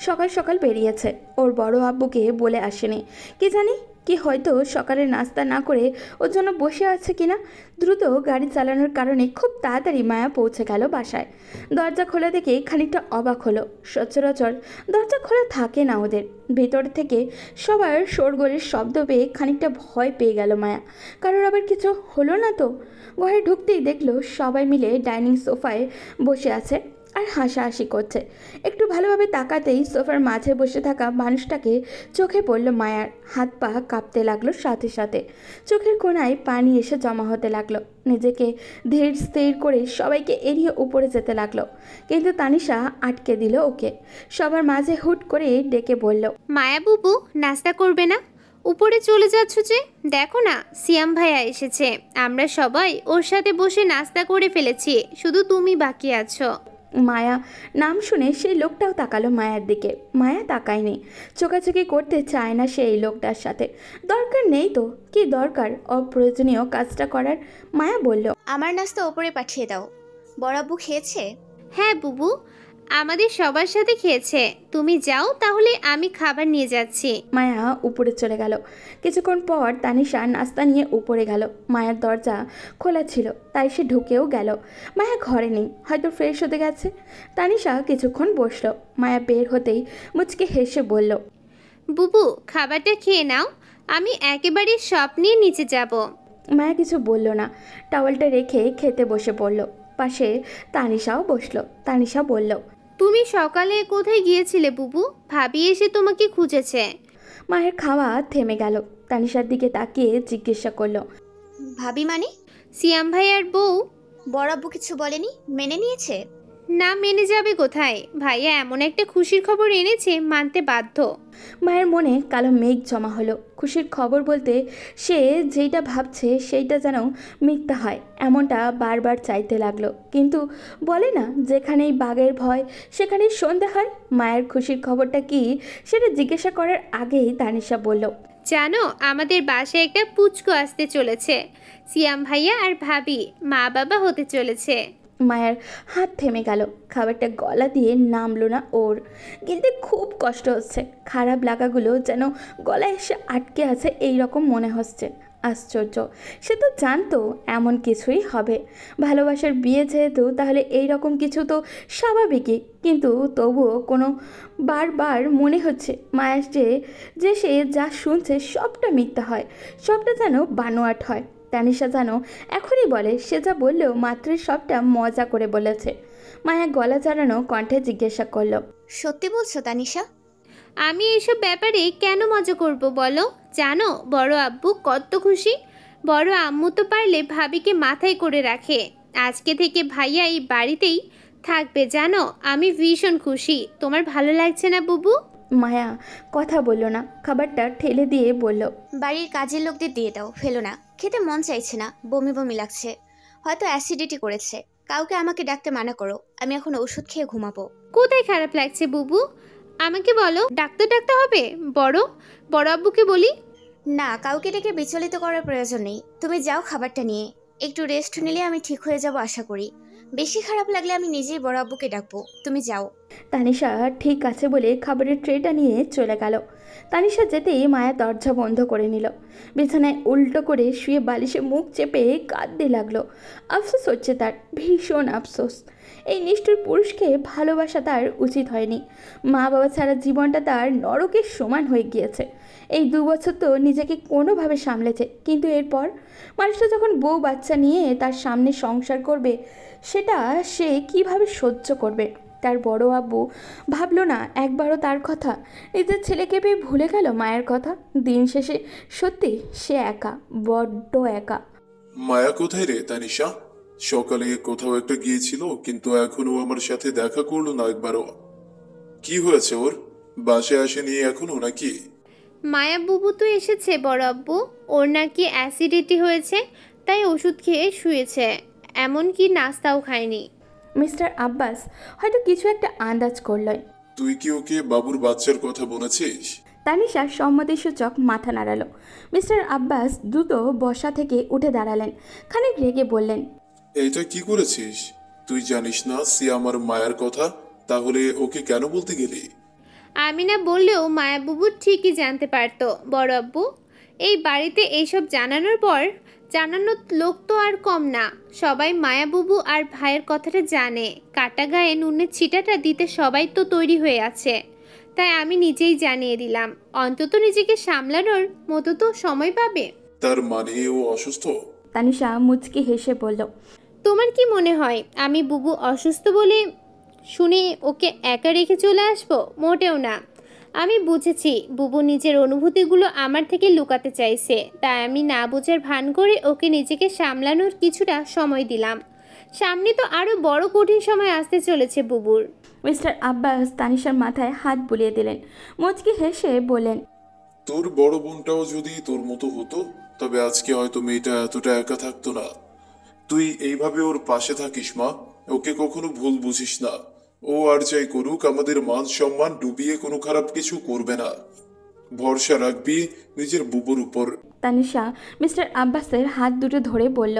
সকাল সকাল বেরিয়েছে, ওর বড় আব্বুকে বলে আসেনি। কি জানি কি হয়তো সকালে নাস্তা না করে ওর জন্য বসে আছে কিনা। দ্রুত গাড়ি চালানোর কারণে খুব তাড়াতাড়ি মায়া পৌঁছে গেল বাসায়। দরজা খোলা দেখে খানিকটা অবাক হলো। সচরাচর দরজা খোলা থাকে না ওদের। ভেতর থেকে সবার শোরগোলের শব্দ পেয়ে খানিকটা ভয় পেয়ে গেল মায়া। কারোর আবার কিছু হলো না তো? ঘরে ঢুকতেই দেখলো সবাই মিলে ডাইনিং সোফায় বসে আছে আর হাসাহাসি করছে। একটু ভালোভাবে তাকাতেই সোফার মাঝে বসে থাকা মানুষটাকে চোখে পড়ল মায়ার। হাত পা কাঁপতে লাগলো, সাথে সাথে চোখের কোণায় পানি এসে জমা হতে লাগলো। নিজেকে ধীর স্থির করে সবাইকে এড়িয়ে উপরে যেতে লাগলো, কিন্তু তানিশা আটকে দিল ওকে। সবার মাঝে হুট করে ডেকে বলল, মায়া বুবু, নাস্তা করবে না? উপরে চলে যাচ্ছ যে? দেখো না, সিয়াম ভাইয়া এসেছে। আমরা সবাই ওর সাথে বসে নাস্তা করে ফেলেছি, শুধু তুমি বাকি আছো। মায়া নাম শুনে সেই লোকটাও তাকালো মায়ার দিকে। মায়া তাকায়নি, চোখাচোখি করতে চায় না সে এই লোকটার সাথে। দরকার নেই তো, কি দরকার অপ্রয়োজনীয় কাজটা করার? মায়া বলল, আমার নাস্তা ওপরে পাঠিয়ে দাও। বড়াব্বু খেয়েছে? হ্যাঁ বুবু, আমাদের সবার সাথে খেয়েছে। তুমি যাও তাহলে, আমি খাবার নিয়ে যাচ্ছি। মায়া উপরে চলে গেল। কিছুক্ষণ পর তানিশা নাস্তা নিয়ে উপরে গেল। মায়ার দরজা খোলা ছিল, তাই সে ঢুকেও গেল। মায়া ঘরে নেই, হয়তো ফ্রেশ হতে গেছে। তানিশা কিছুক্ষণ বসলো। মায়া বের হতেই মুচকে হেসে বলল, বুবু খাবারটা খেয়ে নাও, আমি একেবারে সব নিয়ে নিচে যাব। মায়া কিছু বলল না, টাওয়ালটা রেখে খেতে বসে পড়ল। পাশে তানিশাও বসলো। তানিশা বলল, তুমি সকালে কোথায় গিয়েছিলে বুবু? ভাবি এসে তোমাকে খুঁজেছে। মায়ের খাওয়া থেমে গেল। তানিশার দিকে তাকিয়ে জিজ্ঞাসা করলো, ভাবি মানে? সিয়াম ভাইয়ার বউ। বড়াব্বু কিছু বলেনি? মেনে নিয়েছে? না, মেনে যাবে কোথায়? ভাইয়া এমন একটা খুশির খবর এনেছে, মানতে বাধ্য। মায়ের মনে কালো মেঘ জমা হলো। খুশির খবর বলতে সে যেইটা ভাবছে সেইটা যেন মিথ্যা হয়, এমনটা বারবার চাইতে লাগলো। কিন্তু বলে না, যেখানেই বাঘের ভয় সেখানেই সন্ধে হয়। মায়ের খুশির খবরটা কি সেটা জিজ্ঞাসা করার আগেই তানিশা বলল, জানো, আমাদের বাসায় একটা পুচকু আসতে চলেছে। সিয়াম ভাইয়া আর ভাবি মা বাবা হতে চলেছে। মায়ের হাত থেমে গেল। খাবারটা গলা দিয়ে নামলো না ওর। কিন্তু খুব কষ্ট হচ্ছে। খারাপ লাগাগুলো যেন গলায় এসে আটকে আছে, এই রকম মনে হচ্ছে। আশ্চর্য, সে তো জানতো এমন কিছুই হবে। ভালোবাসার বিয়ে যেহেতু, তাহলে এই রকম কিছু তো স্বাভাবিকই। কিন্তু তবুও কোনো বারবার মনে হচ্ছে মায়ের যে সে যা শুনছে সবটা মিথ্যা হয়, সবটা যেন বানোয়াট হয়। তানিশা যেন এখনই বলে সে যা বললেও মাত্রই সবটা মজা করে বলেছে। মায়া গলা চালানো কণ্ঠে জিজ্ঞাসা করলো, সত্যি বলছো তানিশা? আমি এসব ব্যাপারে কেন মজা করব বলো? জানো বড় আব্বু কত খুশি। বড় আম্মু তো পারলে ভাবিকে মাথায় করে রাখে। আজকে থেকে ভাইয়া এই বাড়িতেই থাকবে, জানো? আমি ভীষণ খুশি। তোমার ভালো লাগছে না বুবু? মায়া কথা বলল না, খাবারটা ঠেলে দিয়ে বলল, বাড়ির কাজের লোকদের দিয়ে দাও, ফেলো না। খেতে মন চাইছে না, বমি বমি লাগছে, হয়তো অ্যাসিডিটি করেছে। কাউকে আমাকে ডাকতে মানা করো, আমি এখন ওষুধ খেয়ে ঘুমাবো। কোথায় খারাপ লাগছে বুবু? আমাকে বলো, ডাকতে হবে? বড় আব্বুকে বলি? না, কাউকে ডেকে বিচলিত করার প্রয়োজন নেই। তুমি যাও খাবারটা নিয়ে। একটু রেস্ট নিলে আমি ঠিক হয়ে যাব আশা করি। বেশি খারাপ লাগলে আমি নিজেই বড় আব্বুকে ডাকবো, তুমি যাও। তানিশা ঠিক আছে বলে খাবারের ট্রেটা নিয়ে চলে গেল। তানিশা যেতেই মায়া দরজা বন্ধ করে নিল। বিছানায় উল্টো করে শুয়ে বালিশে মুখ চেপে কাঁদতে লাগলো। আফসোস হচ্ছে তার, ভীষণ আফসোস। এই নিষ্ঠুর পুরুষকে ভালোবাসা তার উচিত হয়নি। মা বাবা ছাড়া জীবনটা তার নরকের সমান হয়ে গিয়েছে। এই 2 বছর তো নিজেকে কোনোভাবে সামলেছে, কিন্তু এরপর মানুষটা যখন বউ বাচ্চা নিয়ে তার সামনে সংসার করবে, সেটা সে কিভাবে সহ্য করবে? তার বড় আব্বু ভাবলো না একবারও তার কথা। নিজের ছেলেকে পেয়ে ভুলে গেল মায়ের কথা। দিন শেষে সত্যি সে একা, বড্ড একা। মায়া কোথায় রে তানিশা? সকালে কোথাও একটা গিয়েছিল, কিন্তু এখনো আমার সাথে দেখা করলো না একবারও। কি হয়েছে ওর? বাসায় আসেনি এখনো নাকি? মায়া বুবু তো এসেছে বড় আব্বু। ওর নাকি অ্যাসিডিটি হয়েছে, তাই ওষুধ খেয়ে শুয়েছে, এমনকি নাস্তাও খায়নি। মিস্টার আব্বাস হয়তো কিছু একটা আন্দাজ করলেন। তুই কি ওকে বাবুর বাচ্চার কথা বলেছিস? তানিশা সম্মতিসূচক মাথা নাড়ালো। মিস্টার আব্বাস দ্রুত বসা থেকে উঠে দাঁড়ালেন, খানিক রেগে বললেন, এইটা কি করেছিস? তুই জানিস না সে আমার মায়ের কথা, তাহলে ওকে কেন বলতে গেলি? আমি না বললেও মায়া বুবু ঠিকই জানতে পারতো বড় আব্বু। এই বাড়িতে এইসব জানানোর পর জানানোর লোক তো আর কম না। সবাই মায়া বুবু আর ভাইয়ের কথাটা জানে। কাটা গায়ে নুনের ছিটাটা দিতে সবাই তো তৈরি হয়ে আছে, তাই আমি নিজেই জানিয়ে দিলাম। অন্তত নিজেকে সামলানোর মতো তো সময় পাবে। তার মানে ও অসুস্থ? তানিশা মুচকি হেসে বলল, তোমার কি মনে হয় আমি বুবু অসুস্থ বলে শুনে ওকে একা রেখে চলে আসবো? মোটেও না। আমি বুঝেছি বুবু নিজের অনুভূতিগুলো আমার থেকে লুকাতে চাইছে, তাই আমি না বোঝার ভান করে ওকে নিজেকে সামলানোর কিছুটা সময় দিলাম। সামনে তো আরো বড় কঠিন সময় আসতে চলেছে বুবুর। মিস্টার আব্বাস তানিশার মাথায় হাত বুলিয়ে দিলেন, মুচকি হেসে বললেন, তোর বড় বোনটাও যদি তোর মতো হতো, তবে আজকে হয়তো মেয়েটা এতটা একা থাকতো না। তুই এইভাবে ওর পাশে থাকিস মা, ওকে কখনো ভুল বুঝিস না। ও আর যাই করুক, আমাদের মান সম্মান ডুবিয়ে কোনো খারাপ কিছু করবে না। ভরসা রাখবি নিজের বুবুর উপর। তানিশা মিস্টার আব্বাসের হাত দুটো ধরে বলল,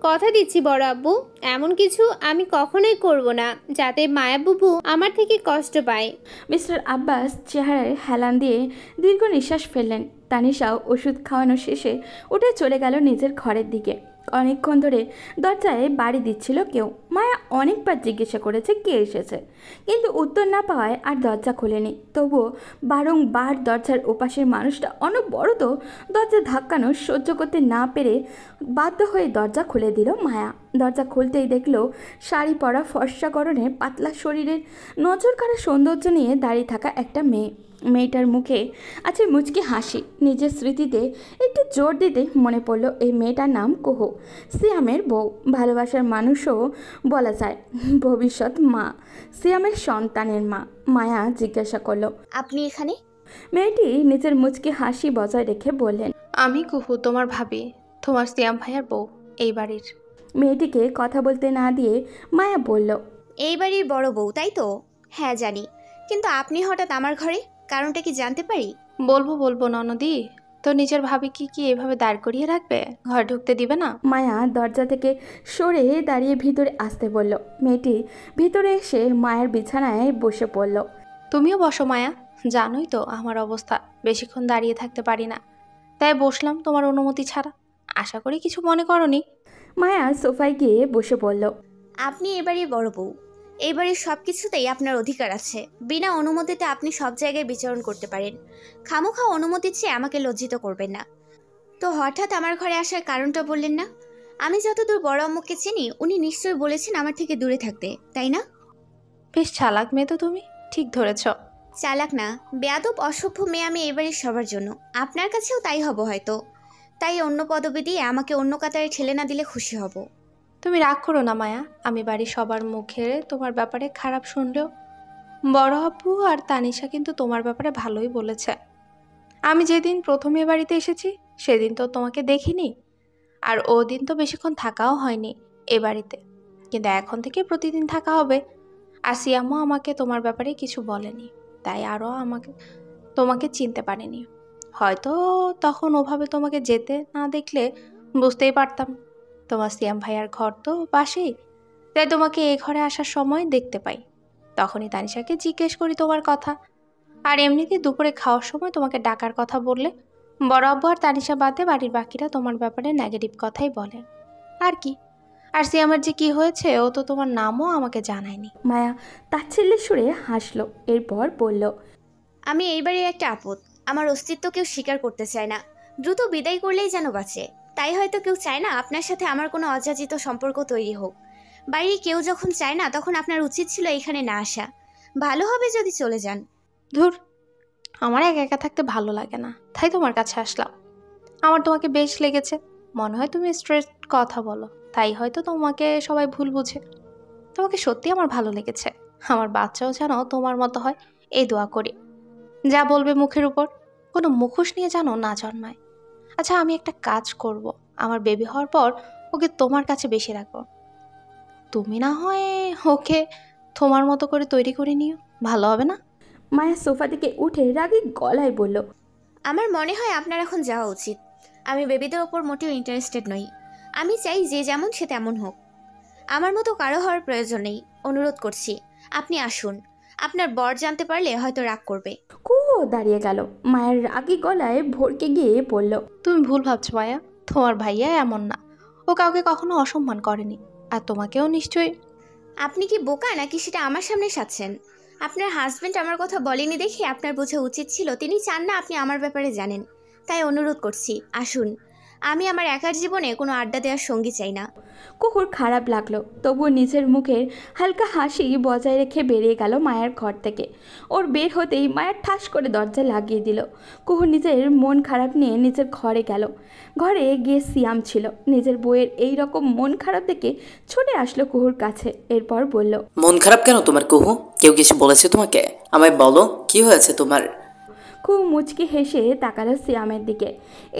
কথা দিচ্ছি বড় আব্বু, এমন কিছু আমি কখনোই করব না যাতে মায়া বুবু আমার থেকে কষ্ট পায়। মিস্টার আব্বাস চেহারায় হেলান দিয়ে দীর্ঘ নিঃশ্বাস ফেললেন। তানিশাও ওষুধ খাওয়ানো শেষে উঠে চলে গেল নিজের ঘরের দিকে। অনেকক্ষণ ধরে দরজায় বাড়ি দিচ্ছিল কেউ। মায়া অনেকবার জিজ্ঞাসা করেছে কে এসেছে, কিন্তু উত্তর না পাওয়ায় আর দরজা খোলেনি। তবুও বারংবার দরজার ওপাশের মানুষটা অনবরত দরজা ধাক্কানো সহ্য করতে না পেরে বাধ্য হয়ে দরজা খুলে দিল মায়া। দরজা খুলতেই দেখলো শাড়ি পরা ফর্সা গরনের পাতলা শরীরের নজর কাড়া সৌন্দর্য নিয়ে দাঁড়িয়ে থাকা একটা মেয়ে। মেয়েটার মুখে আছে মুচকি হাসি। নিজের স্মৃতিতে একটু জোর দিতে মনে পড়ল এই মেয়েটার নাম কুহু, সিয়ামের বউ, ভালোবাসার মানুষও বলা যায়, ভবিষ্যৎ মা, সিয়ামের সন্তানের মা। মায়া জিজ্ঞাসা করলো, আপনি এখানে? মেয়েটি নিজের মুচকি হাসি বজায় রেখে বললেন, আমি কুহু, তোমার ভাবি, তোমার সিয়াম ভাইয়ার বউ এই বাড়ির। মেয়েটিকে কথা বলতে না দিয়ে মায়া বলল, এই বাড়ির বড় বউ তাই তো? হ্যাঁ জানি, কিন্তু আপনি হঠাৎ আমার ঘরে, কারণটা কি জানতে পারি? বলবো ননদি, তো নিজের ভাবি কি এভাবে দাঁড় করিয়ে রাখবে? ঘর ঢুকতে দিবে না? মায়া দরজা থেকে সরে দাঁড়িয়ে ভিতরে আসতে বলল। মেয়েটি ভিতরে এসে মায়ের বিছানায় বসে পড়ল। তুমিও বসো মায়া, জানোই তো আমার অবস্থা, বেশিক্ষণ দাঁড়িয়ে থাকতে পারি না, তাই বসলাম তোমার অনুমতি ছাড়া। আশা করি কিছু মনে করনি। মায়া সোফায় গিয়ে বসে পড়ল। আপনি এবারই বড় বউ, এবারের সব কিছুতেই আপনার অধিকার আছে। বিনা অনুমতিতে আপনি সব জায়গায় বিচরণ করতে পারেন। খামোখা অনুমতি চেয়ে আমাকে লজ্জিত করবেন না। তো হঠাৎ আমার ঘরে আসার কারণটা বললেন না? আমি যতদূর বড় আম্মুকে চিনি, উনি নিশ্চয়ই বলেছেন আমার থেকে দূরে থাকতে, তাই না? বেশ চালাক মেয়ে তো তুমি, ঠিক ধরেছ। চালাক না, বেয়াদব অসভ্য মেয়ে আমি এবারের সবার জন্য। আপনার কাছেও তাই হব হয়তো, তাই অন্য পদবি দিয়ে আমাকে অন্য কাতারে ঠেলে না দিলে খুশি হব। তুমি রাগ করো না মায়া, আমি বাড়ির সবার মুখে তোমার ব্যাপারে খারাপ শুনলেও বড় আব্বু আর তানিশা কিন্তু তোমার ব্যাপারে ভালোই বলেছে। আমি যেদিন প্রথমে বাড়িতে এসেছি সেদিন তো তোমাকে দেখিনি, আর ও দিন তো বেশিক্ষণ থাকাও হয়নি এ বাড়িতে, কিন্তু এখন থেকে প্রতিদিন থাকা হবে। আর সিয়ামও আমাকে তোমার ব্যাপারে কিছু বলেনি, তাই আরও তোমাকে চিনতে পারেনি। হয়তো তখন ওভাবে তোমাকে যেতে না দেখলে বুঝতেই পারতাম। তোমার সিয়াম ভাইয়ার ঘর তো পাশেই, তাই তোমাকে এই ঘরে আসার সময় দেখতে পাই। তখনই তানিশাকে জিজ্ঞেস করি তোমার কথা, আর এমনিতে দুপুরে খাওয়ার সময় তোমাকে ডাকার কথা বললে বড় আব্বু আর তানিশা বাদে বাড়ির বাকিরা তোমার ব্যাপারে নেগেটিভ কথাই বলে। আর কি, আর সিয়ামের যে কি হয়েছে ও তো তোমার নামও আমাকে জানায়নি। মায়া তাচ্ছিল্যের সুরে হাসলো, এরপর বলল, আমি এইবারে একটা আপদ, আমার অস্তিত্ব কেউ স্বীকার করতে চায় না। দ্রুত বিদায় করলেই যেন বাঁচে। তাই হয়তো কেউ চায় না আপনার সাথে আমার কোনো অযাচিত সম্পর্ক তৈরি হোক। বাইরে কেউ যখন চায় না তখন আপনার উচিত ছিল এখানে না আসা। ভালো হবে যদি চলে যান। ধুর, আমার একা একা থাকতে ভালো লাগে না, তাই তোমার কাছে আসলাম। আমার তোমাকে বেশ লেগেছে, মনে হয় তুমি স্ট্রেট কথা বলো, তাই হয়তো তোমাকে সবাই ভুল বুঝে। তোমাকে সত্যি আমার ভালো লেগেছে। আমার বাচ্চাও যেন তোমার মতো হয়, এই দোয়া করি। যা বলবে মুখের উপর, কোনো মুখোশ নিয়ে যেন না জন্মায়। আচ্ছা, আমি একটা কাজ করব, আমার বেবি হওয়ার পর ওকে তোমার কাছে বেশি রাখবো। তুমি না হয় ওকে তোমার মতো করে তৈরি করে নিও, ভালো হবে না? মায়া সোফা থেকে উঠে রাগী গলায় বলল, আমার মনে হয় আপনার এখন যাওয়া উচিত। আমি বেবিদের ওপর মোটেও ইন্টারেস্টেড নই। আমি চাই যে যেমন সে তেমন হোক। আমার মতো কারো হওয়ার প্রয়োজন নেই। অনুরোধ করছি আপনি আসুন। আপনার বর জানতে পারলে হয়তো রাগ করবে। কুহু দাঁড়িয়ে গেল, মায়ের রাগী গলায় ভরকে গিয়ে বলল, তুমি ভুল ভাবছো মায়া, তোমার ভাইয়া এমন না, ও কাউকে কখনো অসম্মান করেনি, আর তোমাকেও নিশ্চয়ই। আপনি কি বোকা নাকি সেটা আমার সামনে সাচ্ছেন? আপনার হাজবেন্ড আমার কথা বলেনি দেখে আপনার বোঝা উচিত ছিল তিনি চান না আপনি আমার ব্যাপারে জানেন। তাই অনুরোধ করছি আসুন। আমি আমার একার জীবনে কোনো আড্ডা দেওয়ার সঙ্গী চাই না। কুকুর খারাপ লাগলো, তবুও নিজের মুখের হালকা হাসি বজায় রেখে বেরিয়ে গেল মায়ের ঘর থেকে। ওর বের হতেই মায়ের ঠাস করে দরজা লাগিয়ে দিল। কুকুর নিজের মন খারাপ নিয়ে নিজের ঘরে গেল। ঘরে গিয়ে সিয়াম ছিল। নিজের বউয়ের এই রকম মন খারাপ দেখে ছুটে আসলো কুহুর কাছে, এরপর বলল, মন খারাপ কেন তোমার কুহু? কেউ কিছু বলেছে তোমাকে? আমায় বলো, কি হয়েছে তোমার? খুব মুচকি হেসে তাকালো সিয়ামের দিকে।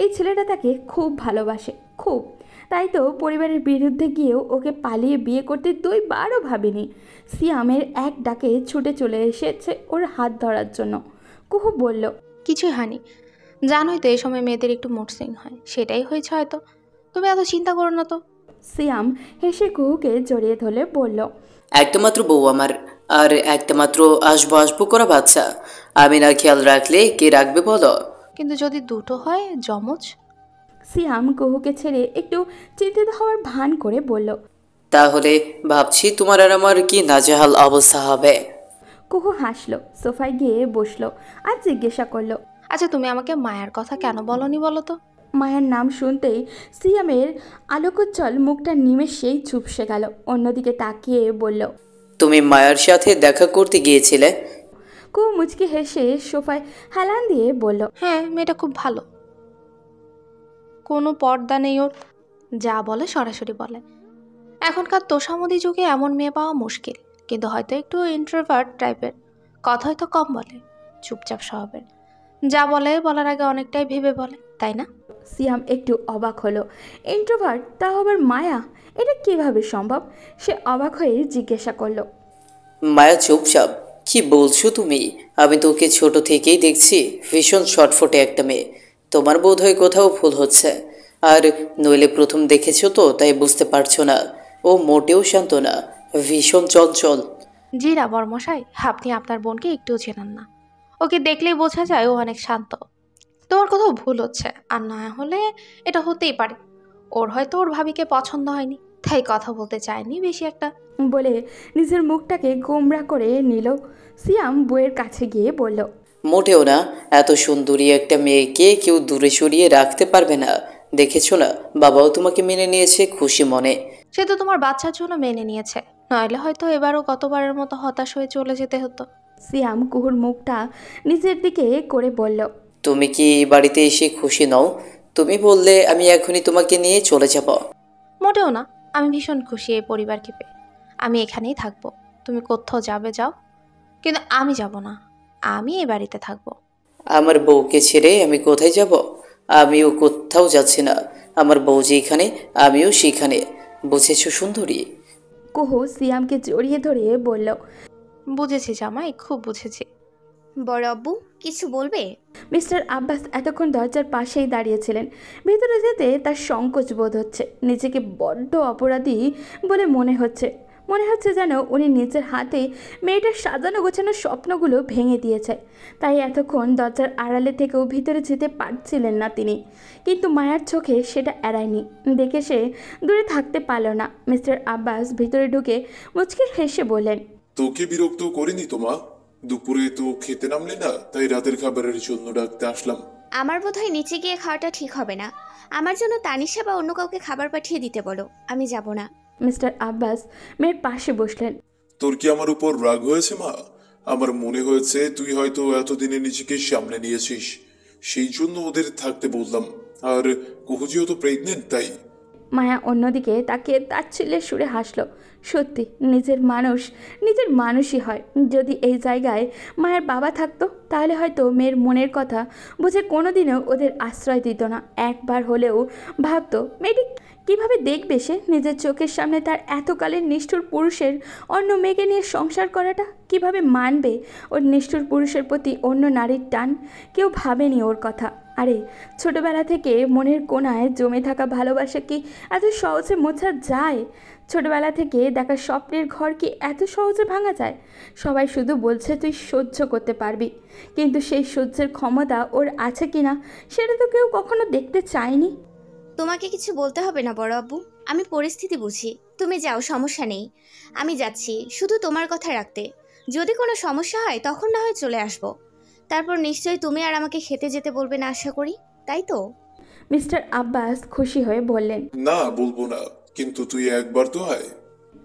এই ছেলেটা তাকে খুব ভালোবাসে, খুব। তাই তো পরিবারের বিরুদ্ধে গিয়েও ওকে পালিয়ে বিয়ে করতে দুইবারও ভাবিনি। সিয়ামের এক ডাকে ছুটে চলে এসেছে ওর হাত ধরার জন্য। কুহু বলল, কিছুই হয়নি, জানোই তো এই সময় মেয়েদের একটু মুড সুইং হয়, সেটাই হয়েছে হয়তো, তুমি এত চিন্তা করো না তো। সিয়াম হেসে কুহুকে জড়িয়ে ধরে বলল, একটা মাত্র বউ আমার, আর একটা মাত্র আসবো করা বাচ্চা। আমি না খেয়াল রাখলে কে রাখবে বলো? কিন্তু যদি দুটো হয় যমজ? সিয়াম কুহুকে ছেড়ে একটু চিন্তিত হওয়ার ভান করে বলল, তাহলে ভাবছি তোমার আর আমার কি নাজেহাল অবস্থা হবে। কুহু হাসলো, সোফায় গিয়ে বসলো আর জিজ্ঞাসা করলো, আচ্ছা তুমি আমাকে মায়ার কথা কেন বলনি বলো তো? মায়ের নাম শুনতেই সিয়ামের আলোকোজ্জ্বল মুখটা নিমেষেই চুপসে গেল। অন্যদিকে তাকিয়ে বলল, তুমি মায়ার সাথে দেখা করতে গিয়েছিলে? কুহু মুচকি হেসে সোফায় হেলান দিয়ে বলল, হ্যাঁ, মেয়েটা খুব ভালো, কোনো পর্দা নেই ওর, যা বলে সরাসরি বলে। এখনকার তোষামোদি যুগে এমন মেয়ে পাওয়া মুশকিল, কিন্তু হয়তো একটু ইন্ট্রোভার্ট টাইপের, কথা হয়তো কম বলে, চুপচাপ স্বভাবের, যা বলে বলার আগে অনেকটাই ভেবে বলে, তাই না? সিয়াম একটু অবাক হলো। ইন্ট্রোভার্ট, তাও আবার মায়া, এটা কিভাবে সম্ভব? সে অবাক হয়ে জিজ্ঞাসা করলো, মায়া চুপচাপ? কি বলছো তুমি? আমি তোকে ছোট থেকেই দেখছি ভীষণ শর্টফটে একটা মেয়ে। তোমার বোধ হয় কোথাও ভুল হচ্ছে, আর নইলে প্রথম দেখেছো তো তাই বুঝতে পারছো না। ও মোটেও শান্ত না, ভীষণ চঞ্চল। জি না বর্মশাই, আপনি আপনার বোনকে একটুও চেনেন না। ওকে দেখলেই বোঝা যায় ও অনেক শান্ত। তোমার কোথাও ভুল হচ্ছে, আর না হলে এটা হতেই পারে ওর হয়তো ওর ভাবিকে পছন্দ হয়নি, তাই কথা বলতে চায়নি বেশি একটা, বলে নিজের মুখটাকে গোমরা করে নিল। সিয়াম বইয়ের কাছে গিয়ে বলল, মোটেও না, এত সুন্দরী একটা মেয়েকে কেউ দূরে সরিয়ে রাখতে পারবে না। দেখেছো না, বাবাও তোমাকে মেনে নিয়েছে খুশি মনে। সে তো তোমার বাচ্চার জন্য মেনে নিয়েছে, নইলে হয়তো এবারও গতবারের মতো হতাশ হয়ে চলে যেতে হতো। সিয়াম কুহুর মুখটা নিজের দিকে করে বলল, তুমি কি এই বাড়িতে এসে খুশি নও? তুমি বললে আমি এখনই তোমাকে নিয়ে চলে যাব। মোটেও না, আমি ভীষণ খুশি এই পরিবারকে পেয়ে। আমি এখানেই থাকবো, তুমি কোথাও যাবে যাও, কিন্তু আমি যাব না, আমি এই বাড়িতে থাকবো। আমার বউকে ছেড়ে আমি কোথায় যাব? আমিও কোথাও যাচ্ছি না। আমার বউ যেখানে আমিও সেখানে, বুঝেছো সুন্দরী? কুহু সিয়ামকে জড়িয়ে ধরে বলল, বুঝেছি জামাই, খুব বুঝেছি। বড় আব্বু কিছু বলবে? মিস্টার আব্বাস এতক্ষণ দরজার পাশেই দাঁড়িয়েছিলেন। ভেতরে যেতে তার সংকোচ বোধ হচ্ছে, নিজেকে বড্ড অপরাধী বলে মনে হচ্ছে। মনে হচ্ছে যেন উনি নিজের হাতে মেয়েটার সাজানো গোছানো স্বপ্নগুলো ভেঙে দিয়েছে। তাই এতক্ষণ দরজার আড়ালে থেকেও ভিতরে যেতে পারছিলেন না তিনি, কিন্তু মায়ার চোখে সেটা এড়ায়নি দেখে সে দূরে থাকতে পারল না। মিস্টার আব্বাস ভিতরে ঢুকে মুচকি হেসে বললেন, তোকে বিরক্ত করিনি তো মা? দুপুরে তো খেতে নামলে না, তাই রাতের খাবারের জন্য ডাকতে আসলাম। আমার বোধহয় নিচে গিয়ে খাওয়াটা ঠিক হবে না। আমার জন্য তানিশা বা অন্য কাউকে খাবার পাঠিয়ে দিতে বলো, আমি যাব না। মিস্টার আব্বাস মেয়ের পাশে বসলেন। তোর কি আমার উপর রাগ হয়েছে মা? আমার মনে হয়েছে তুই হয়তো এতদিনে নিজেকে সামনে নিয়েছিস, সেই জন্য ওদের থাকতে বললাম। আর কুহুজিও তো প্রেগনেন্ট, তাই। মায়া অন্যদিকে তাকিয়ে তাচ্ছিল্যের সুরে হাসল। সত্যি নিজের মানুষই হয়। যদি এই জায়গায় মায়ের বাবা থাকতো তাহলে হয়তো মেয়ের মনের কথা বুঝে কোনোদিনও ওদের আশ্রয় দিত না। একবার হলেও ভাবতো মেয়েটি কীভাবে দেখবে সে নিজের চোখের সামনে তার এতকালের নিষ্ঠুর পুরুষের অন্য মেয়েকে নিয়ে সংসার করাটা, কিভাবে মানবে ওর নিষ্ঠুর পুরুষের প্রতি অন্য নারীর টান? কেউ ভাবেনি ওর কথা। আরে ছোটবেলা থেকে মনের কোণায় জমে থাকা ভালোবাসা কি এত সহজে মোছা যায়? ছোটবেলা থেকে দেখা স্বপ্নের ঘর কি এত সহজে ভাঙা যায়? সবাই শুধু বলছে তুই সহ্য করতে পারবি, কিন্তু সেই সহ্যের ক্ষমতা ওর আছে কিনা সেটা তো কেউ কখনো দেখতে চায়নি। তোমাকে কিছু বলতে হবে না বড় আব্বু, আমি পরিস্থিতি বুঝি। তুমি যাও, সমস্যা নেই, আমি যাচ্ছি শুধু তোমার কথা রাখতে। যদি কোনো সমস্যা হয় তখন না হয় চলে আসবো। তারপর নিশ্চয়ই তুমি আর আমাকে খেতে যেতে বলবে না আশা করি, তাই তো? মিস্টার আব্বাস খুশি হয়ে বললেন, না বলবো না, কিন্তু তুই একবার তো আয়।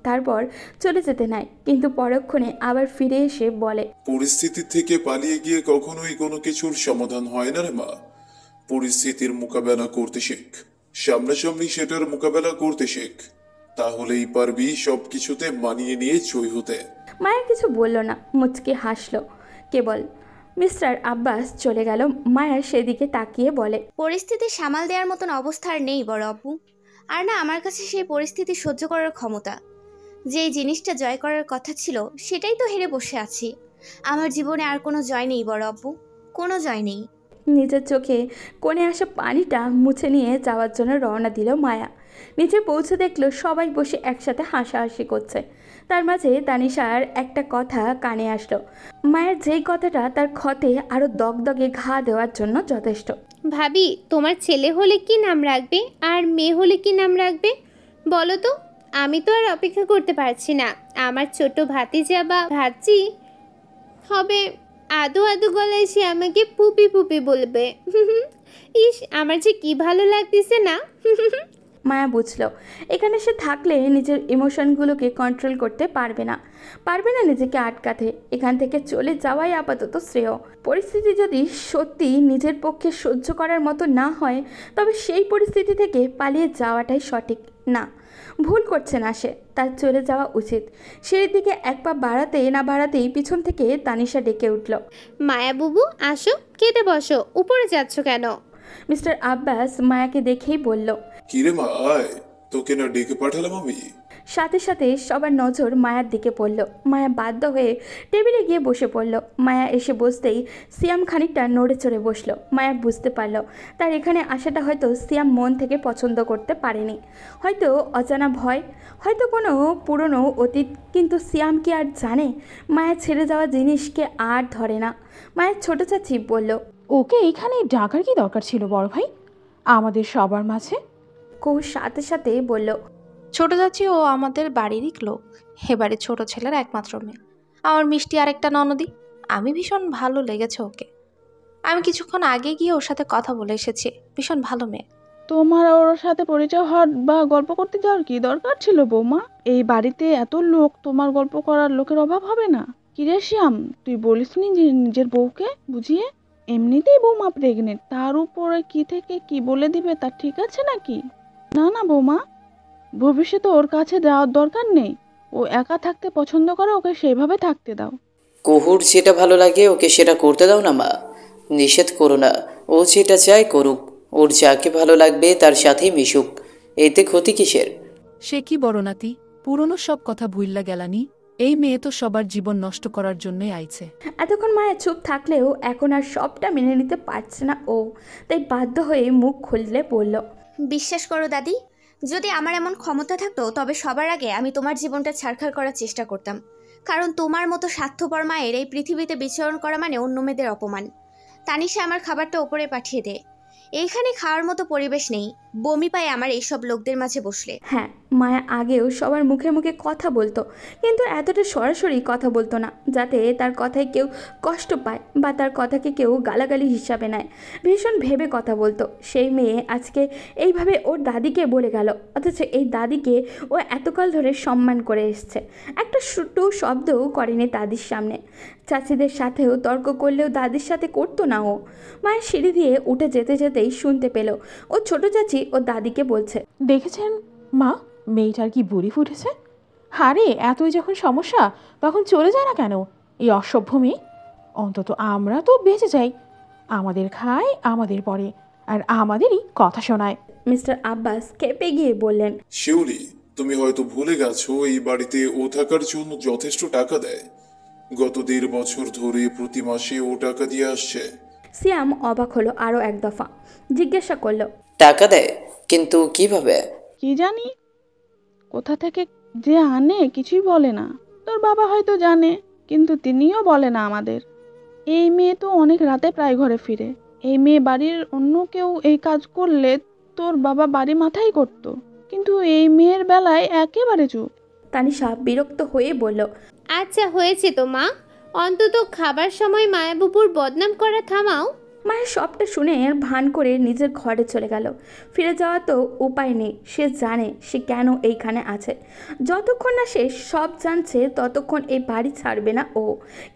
তারপর চলে যেতে নাই, কিন্তু পরক্ষণে আবার ফিরে এসে বলে, পরিস্থিতি থেকে পালিয়ে গিয়ে কখনোই কোনো কিছুর সমাধান হয় না রে মা। পরিস্থিতির মোকাবেলা করতে শেখ, সামনাসামনি সেটার মোকাবেলা করতে শেখ, তাহলেই পারবি সবকিছুতে মানিয়ে নিয়ে জয় হতে। মায়া কিছু বলল না, মুচকি হাসলো কেবল। মিস্টার আব্বাস চলে গেল। মায়া সেদিকে তাকিয়ে বলে, পরিস্থিতি সামাল দেওয়ার মতন অবস্থা আর নেই বড় আব্বু। আর না আমার কাছে সেই পরিস্থিতি সহ্য করার ক্ষমতা। যেই জিনিসটা জয় করার কথা ছিল সেটাই তো হেরে বসে আছি। আমার জীবনে আর কোনো জয় নেই বড় আব্বু, কোনো জয় নেই। নিজের চোখে কোণে আসা পানিটা মুছে নিয়ে যাওয়ার জন্য রওনা দিল মায়া। নিচে পৌঁছে দেখলো সবাই বসে একসাথে হাসাহাসি করছে। তার মাঝে তানিশার একটা কথা কানে আসলো। মায়ের যেই কথাটা তার ক্ষতে আরও দগদগে ঘা দেওয়ার জন্য যথেষ্ট। ভাবি, তোমার ছেলে হলে কি নাম রাখবে আর মেয়ে হলে কি নাম রাখবে বলো তো? আমি তো আর অপেক্ষা করতে পারছি না। আমার ছোট ভাতিজা বা ভাজি হবে, আদো আদো গলায় সে আমাকে পুপি পুপি বলবে। ইস, আমার যে কি ভালো লাগতেছে না। মায়া বুঝলো এখানে সে থাকলে নিজের ইমোশনগুলোকে কন্ট্রোল করতে পারবে না নিজেকে আটকাতে। এখান থেকে চলে যাওয়াই আপাতত শ্রেয়। পরিস্থিতি যদি সত্যি নিজের পক্ষে সহ্য করার মতো না হয় তবে সেই পরিস্থিতি থেকে পালিয়ে যাওয়াটাই সঠিক। না, ভুল করছে না সে, তার চলে যাওয়া উচিত। সিঁড়ির দিকে এক পা বাড়াতেই পিছন থেকে তানিশা ডেকে উঠল, মায়া বুবু আসো, খেতে বসো, উপরে যাচ্ছ কেন? মিস্টার আব্বাস মায়াকে দেখেই বলল, কিরে মা আয়, তোকে না ডেকে পাঠালাম আমি? সাথে সাথে সবার নজর মায়ার দিকে পড়ল। মায়া বাধ্য হয়ে টেবিলে গিয়ে বসে পড়ল। মায়া এসে বসতেই সিয়াম খানিকটা নড়ে চড়ে বসলো। মায়া বুঝতে পারল তার এখানে আসাটা হয়তো সিয়াম মন থেকে পছন্দ করতে পারেনি। হয়তো অজানা ভয়, হয়তো কোনো পুরনো অতীত, কিন্তু সিয়াম কি আর জানে মায়া ছেড়ে যাওয়া জিনিসকে আর ধরে না। মায়ের ছোট চাচি বলল, ওকে এখানে ডাকার কি দরকার ছিল বড় ভাই আমাদের সবার মাঝে? কৌর সাথে সাথে বলল, ছোট চাচি ও আমাদের বাড়িরই লোক, এবারে ছোট ছেলের একমাত্র মেয়ে, আমার মিষ্টি আরেকটা ননদি। আমি ভীষণ ভালো লেগেছে ওকে। আমি কিছুক্ষণ আগে গিয়ে ওর সাথে কথা বলে এসেছি, ভীষণ ভালো মেয়ে। তোমার ওর সাথে পরিচয় হওয়ার বা গল্প করতে যাওয়ার কি দরকার ছিল বৌমা? এই বাড়িতে এত লোক, তোমার গল্প করার লোকের অভাব হবে না? কিরে শ্যাম, তুই বলিসনি যে নিজের বউকে বুঝিয়ে? এমনিতেই বৌমা প্রেগনেন্ট, তার উপরে কি থেকে কি বলে দিবে তা ঠিক আছে নাকি? না না বৌমা, ভবিষ্যতে ওর কাছে যাওয়ার দরকার নেই। ও একা থাকতে পছন্দ করে, ওকে সেইভাবে থাকতে দাও। কুহুর যেটা ভালো লাগে ওকে সেটা করতে দাও না মা, নিষেধ করো না। ও যেটা চায় করুক, ওর যাকে ভালো লাগবে তার সাথেই মিশুক, এতে ক্ষতি কিসের? সে কি বড় নাতি, পুরনো সব কথা ভুইল্লা গেলানি? এই মেয়ে তো সবার জীবন নষ্ট করার জন্যই আইছে। এতক্ষণ মায়া চুপ থাকলেও এখন আর সবটা মেনে নিতে পারছে না ও, তাই বাধ্য হয়ে মুখ খুললে বলল, বিশ্বাস করো দাদি, যদি আমার এমন ক্ষমতা থাকতো তবে সবার আগে আমি তোমার জীবনটা ছারখার করার চেষ্টা করতাম, কারণ তোমার মতো স্বার্থপর মায়ের এই পৃথিবীতে বিচরণ করা মানে অন্য মেয়েদের অপমান। তানিশা, আমার খাবারটা ওপরে পাঠিয়ে দে। এইখানে খাওয়ার মতো পরিবেশ নেই, বমি পায় আমার এইসব লোকদের মাঝে বসলে। হ্যাঁ, মায়া আগেও সবার মুখে মুখে কথা বলতো, কিন্তু এতটা সরাসরি কথা বলতো না যাতে তার কথায় কেউ কষ্ট পায় বা তার কথাকে কেউ গালাগালি হিসাবে নেয়। ভীষণ ভেবে কথা বলতো। সেই মেয়ে আজকে এইভাবে ওর দাদিকে বলে গেল, অথচ এই দাদিকে ও এতকাল ধরে সম্মান করে এসছে। একটা টু শব্দও করেনি দাদির সামনে। চাচিদের সাথেও তর্ক করলেও দাদির সাথে করতো না ও। মায়ের সিঁড়ি দিয়ে উঠে যেতে যেতেই শুনতে পেল ও ছোট চাচি ও দাদিকে বলছে, দেখেছেন মা, মেয়েটার কি বুড়ি ফুটেছে। হারে, এতই যখন সমস্যা তখন চলে যায় না কেন এই অসভ্য মেয়ে? অন্তত আমরা তো বেঁচে যাই, আমাদের খায়, আমাদের পরে, আর আমাদেরই কথা শোনায়। মিস্টার আব্বাস কেঁপে গিয়ে বললেন, শিউলি, তুমি হয়তো ভুলে গেছো এই বাড়িতে ও থাকার জন্য যথেষ্ট টাকা দেয়। গত 1.5 বছর ধরে প্রতি মাসে ও টাকা দিয়ে আসছে। সিয়াম অবাক হলো আরও এক দফা। জিজ্ঞাসা করলো, টাকা দেয়? কিন্তু কিভাবে? কি জানি কোথা থেকে যে আনে, কিছুই বলে না। তোর বাবা হয়তো জানে, কিন্তু তিনিও বলে না আমাদের। এই মেয়ে তো অনেক রাতে প্রায় ঘরে ফিরে। এই মেয়ে বাড়ির অন্য কেউ এই কাজ করলে তোর বাবা বাড়ি মাথায় করত, কিন্তু এই মেয়ের বেলায় একেবারে চুপ। তানিশা বিরক্ত হয়ে বলল, আচ্ছা হয়েছে তো মা, অন্তত খাবার সময় মায়াবুবুর বদনাম করা থামাও। মায়ের সবটা শুনে ভান করে নিজের ঘরে চলে গেল। ফিরে যাওয়া তো উপায় নেই। সে জানে সে কেন এইখানে আছে। যতক্ষণ না সে সব জানছে ততক্ষণ এই বাড়ি ছাড়বে না ও,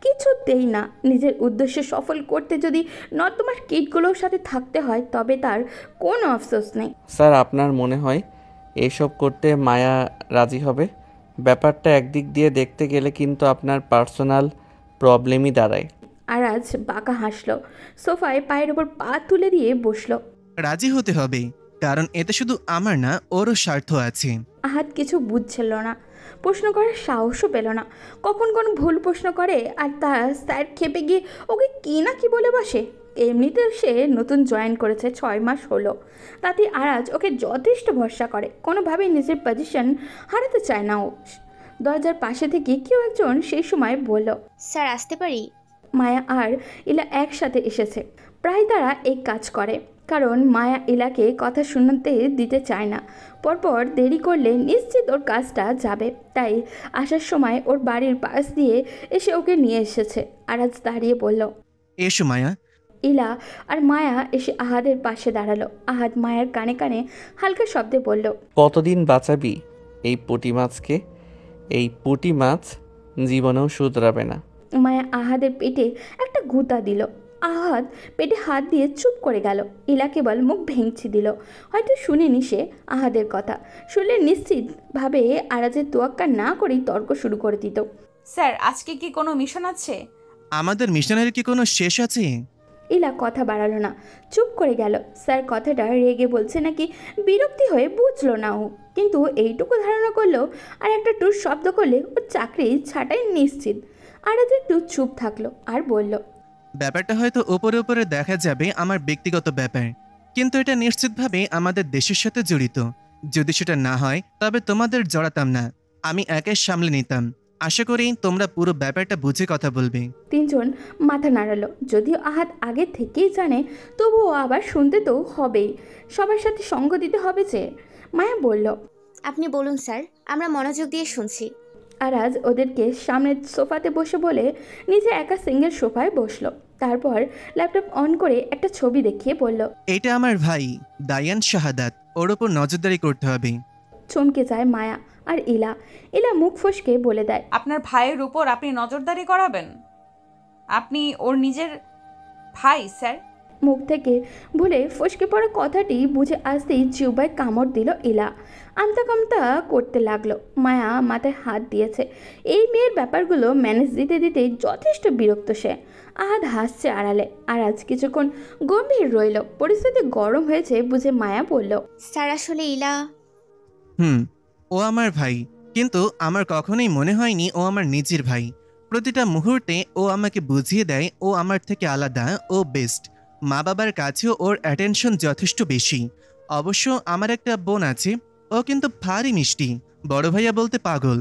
কিছুতেই না। নিজের উদ্দেশ্য সফল করতে যদি নর্দমার কীটগুলোর সাথে থাকতে হয় তবে তার কোনো আফসোস নেই। স্যার, আপনার মনে হয় এইসব করতে মায়া রাজি হবে? ব্যাপারটা একদিক দিয়ে দেখতে গেলে কিন্তু আপনার পার্সোনাল প্রবলেমই দাঁড়ায়। আরাজ বাঁকা হাসলো, সোফায় পায়ের ওপর পা তুলে দিয়ে বসলো। রাজি হতে হবে, কারণ এতে শুধু আমার না ওরও স্বার্থ আছে। আহাদ কিছু বুঝছিল না, প্রশ্ন করার সাহসও পেল না। কখন কোন ভুল প্রশ্ন করে আর তার স্যার খেপে গিয়ে ওকে কী না কি বলে বসে। এমনিতেও সে নতুন জয়েন করেছে, 6 মাস হলো। তাতে আরাজ ওকে যথেষ্ট ভরসা করে, কোনোভাবেই নিজের পজিশন হারাতে চায় না ও। দরজার পাশে থেকে কেউ একজন সেই সময় বলল, স্যার আসতে পারি? মায়া আর ইলা একসাথে এসেছে। প্রায় তারা এই কাজ করে, কারণ মায়া ইলাকে কথা শুনতে দিতে চায় না। পরপর দেরি করলে নিশ্চিত ওর কাজটা যাবে, তাই আসার সময় ওর বাড়ির পাশ দিয়ে এসে ওকে নিয়ে এসেছে। আরাজ দাঁড়িয়ে বলল, এসো মায়া। ইলা আর মায়া এসে আহাদের পাশে দাঁড়ালো। আহাদ মায়ার কানে কানে হালকা শব্দে বলল, কতদিন বাঁচাবি এই পুঁটি মাছকে? এই পুঁটি মাছ জীবনেও শুধরাবে না। মায়া আহাদের পেটে একটা গুঁতা দিল। আহাদ পেটে হাত দিয়ে চুপ করে গেল। ইলা কেবল মুখ ভেঙচি দিল। হয়তো শুনেনি সে আহাদের কথা। শুনলে নিশ্চিতভাবে আরাজের তোয়াক্কা না করেই তর্ক শুরু করে দিত। স্যার, আজকে কি কোনো মিশন আছে? আমাদের মিশনের কি কোনো শেষ আছে? ইলা কথা বাড়ালো না, চুপ করে গেল। স্যার কথাটা রেগে বলছে নাকি বিরক্তি হয়ে বুঝলো না ও, কিন্তু এইটুকু ধারণা করলো আর একটা টুর শব্দ করলে ওর চাকরি ছাঁটাই নিশ্চিত। আরাজ একটু চুপ থাকলো আর বলল, ব্যাপারটা হয়তো উপরে উপরে দেখা যাবে আমার ব্যক্তিগত ব্যাপার, কিন্তু এটা নিশ্চিতভাবে আমাদের দেশের সাথে জড়িত। যদি সেটা না হয় তবে তোমাদের জড়াতাম না, আমি একাই সামলে নিতাম। আশা করি তোমরা পুরো ব্যাপারটা বুঝে কথা বলবে। 3 জন মাথা নাড়ালো। যদিও আহাদ আগে থেকেই জানে, তবুও আবার শুনতে তো হবেই, সবার সাথে সঙ্গ দিতে হবে যে। মায়া বলল, আপনি বলুন স্যার, আমরা মনোযোগ দিয়ে শুনছি। আরাজ ওদেরকে সামনের সোফাতে বসে বলে নিজে একা সিঙ্গেল সোফায় বসলো। তারপর ল্যাপটপ অন করে একটা ছবি দেখিয়ে বলল, এটা আমার ভাই দায়ান শাহাদাত, ওর ওপর নজরদারি করতে হবে। চমকে যায় মায়া আর ইলা। ইলা মুখ ফসকে বলে দেয়, আপনার ভাইয়ের উপর আপনি নজরদারি করাবেন? আপনি ওর নিজের ভাই স্যার? মুখ থেকে ভুলে ফসকে পড়া কথাটি বুঝে আসতেই জিহ্বায় কামড় দিল ইলা। আমতা কামতা করতে লাগলো। মায়া মাথায় হাত দিয়েছে। এই মেয়ের ব্যাপারগুলো ম্যানেজ দিতে দিতেই যথেষ্ট বিরক্ত সে। আহাদ হাসছে আড়ালে। আর আজ কিছুক্ষণ গম্ভীর রইল। পরিস্থিতি গরম হয়েছে বুঝে মায়া বলল, স্যার আসলে ইলা। ও আমার ভাই, কিন্তু আমার কখনোই মনে হয়নি ও আমার নিজের ভাই। প্রতিটা মুহূর্তে ও আমাকে বুঝিয়ে দেয় ও আমার থেকে আলাদা, ও বেস্ট। মা বাবার কাছেও ওর অ্যাটেনশন যথেষ্ট বেশি। অবশ্য আমার একটা বোন আছে, ও ও কিন্তু ভারী মিষ্টি, বড় ভাইয়া বলতে পাগল।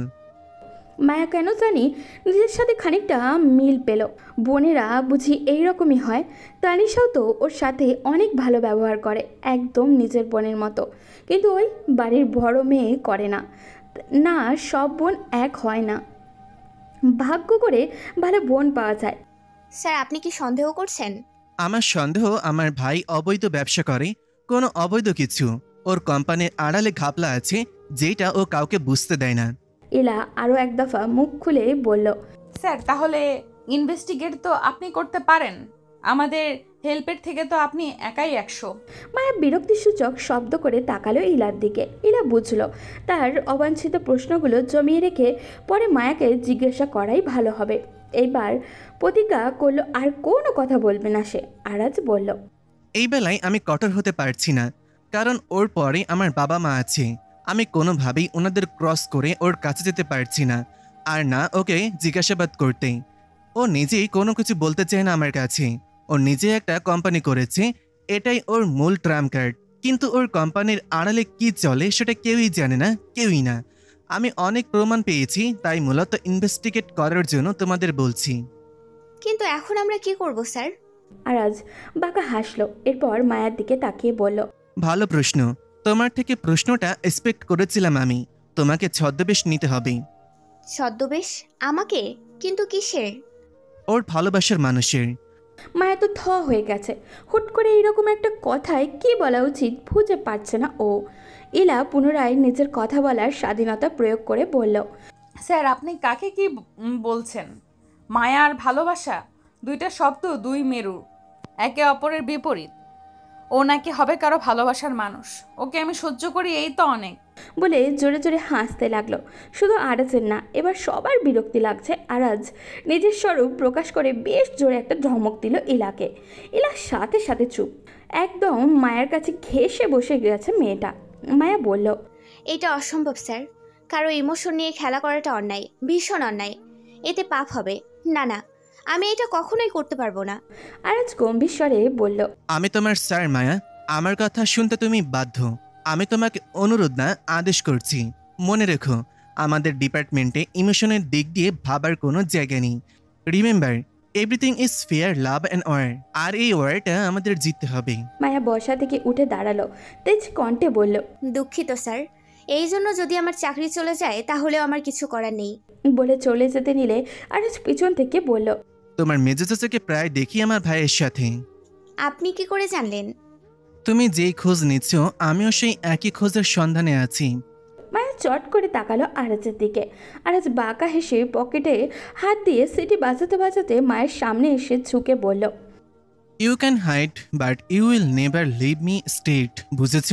মায়া কেন জানি নিজের সাথে খানিকটা মিল পেল। বোনেরা বুঝি এইরকমই হয়। তানিশাও তো ওর সাথে অনেক ভালো ব্যবহার করে, একদম নিজের বোনের মতো। কিন্তু ওই বাড়ির বড় মেয়ে করে না। না, সব বোন এক হয় না, ভাগ্য করে ভালো বোন পাওয়া যায়। স্যার, আপনি কি সন্দেহ করছেন? আমার সন্দেহ আমার ভাই অবৈধ ব্যবসা করে, কোনো অবৈধ কিছু। ওর কোম্পানির আড়ালে ঘাপলা আছে, যেটা ও কাউকে বুঝতে দেয় না। ইলা আরও এক দফা মুখ খুলে বলল, স্যার তাহলে ইনভেস্টিগেট তো আপনি করতে পারেন, আমাদের হেল্পের থেকে তো আপনি একাই 100। মায়া বিরক্তিসূচক শব্দ করে তাকালো ইলার দিকে। ইলা বুঝলো তার অবাঞ্ছিত প্রশ্নগুলো জমিয়ে রেখে পরে মায়াকে জিজ্ঞাসা করাই ভালো হবে। এইবার প্রতিজ্ঞা করলো আর কোনো কথা বলবে না সে। আরাজ বলল, এই বেলায় আমি কঠোর হতে পারছি না, কারণ ওর পরে আমার বাবা মা আছে। আমি কোনোভাবেই ওনাদের ক্রস করে ওর কাছে যেতে পারছি না, আর না ওকে জিজ্ঞাসাবাদ করতে। ও নিজেই কোনো কিছু বলতে চায় না আমার কাছে। ও নিজে একটা কোম্পানি করেছে, এটাই ওর মূল ট্রাম্প কার্ড। কিন্তু ওর কোম্পানির আড়ালে কি চলে সেটা কেউই জানে না, কেউই না। আমি অনেক প্রমাণ পেয়েছি, তাই মূলত ইনভেস্টিগেট করার জন্য তোমাদের বলছি। কিন্তু এখন আমরা কি করব স্যার? আরাজ বাঁকা হাসলো, এরপর মায়ার দিকে তাকিয়ে বলল, ভালো প্রশ্ন। তোমার থেকে প্রশ্নটা এক্সপেক্ট করেছিলাম আমি। তোমাকে ছদ্মবেশ নিতে হবে। ছদ্মবেশ? আমাকে? কিন্তু কিসের? ওর ভালোবাসার মানুষের। মায়া তো থ হয়ে গেছে। হুট করে এইরকম একটা কথায় কি বলা উচিত বুঝে পারছে না ও। ইলা পুনরায় নিজের কথা বলার স্বাধীনতা প্রয়োগ করে বলল, স্যার আপনি কাকে কি বলছেন? মায়া আর ভালোবাসা দুইটা শব্দ, দুই মেরু, একে অপরের বিপরীত। ও নাকি হবে কারো ভালোবাসার মানুষ, ওকে আমি সহ্য করি, এই তো অনেক। বলে জোরে জোরে হাসতে লাগলো। শুধু আরাজের না, এবার সবার বিরক্তি লাগছে। আরাজ নিজের স্বরূপ প্রকাশ করে বেশ জোরে একটা ধমক দিল ইলাকে। ইলার সাথে সাথে চুপ, একদম মায়ের কাছে ঘেঁষে বসে গেছে মেয়েটা। মায়া বলল, এটা অসম্ভব স্যার, কারো ইমোশন নিয়ে খেলা করাটা অন্যায়, ভীষণ অন্যায়। এতে পাপ হবে। না না, আমি এটা কখনোই করতে পারবো না। আরাজ গম্ভীর স্বরে বলল, আমি তোমার স্যার মায়া, আমার কথা শুনতে তুমি বাধ্য। আমি তোমাকে অনুরোধ না, আদেশ করছি। মনে রেখো, আমাদের ডিপার্টমেন্টে ইমোশনের দিক দিয়ে ভাবার কোনো জায়গা নেই। Remember, everything is fair, love and war. আর এই ওয়ারটা আমাদের জিততে হবে। মায়া বসা থেকে উঠে দাঁড়ালো, তেজ কণ্ঠে বলল, দুঃখিত স্যার, এই জন্য যদি আমার চাকরি চলে যায় তাহলেও আমার কিছু করার নেই। বলে চলে যেতে নিলে আরাজ পিছন থেকে বলল, তোমার মেজো চাচাকে প্রায় দেখি আমার ভাইয়ের সাথে। আপনি কি করে জানলেন? তুমি যেই খোঁজ নিচ্ছ, আমিও সেই একই খোঁজের সন্ধানে আছি। মায়া চট করে তাকালো আরাজের দিকে। আরাজ বাঁকা হেসে পকেটে হাত দিয়ে সিটি বাজাতে বাজাতে মায়ের সামনে এসে ঝুঁকে বলল, you can hide but you will never leave me state. বুঝেছ?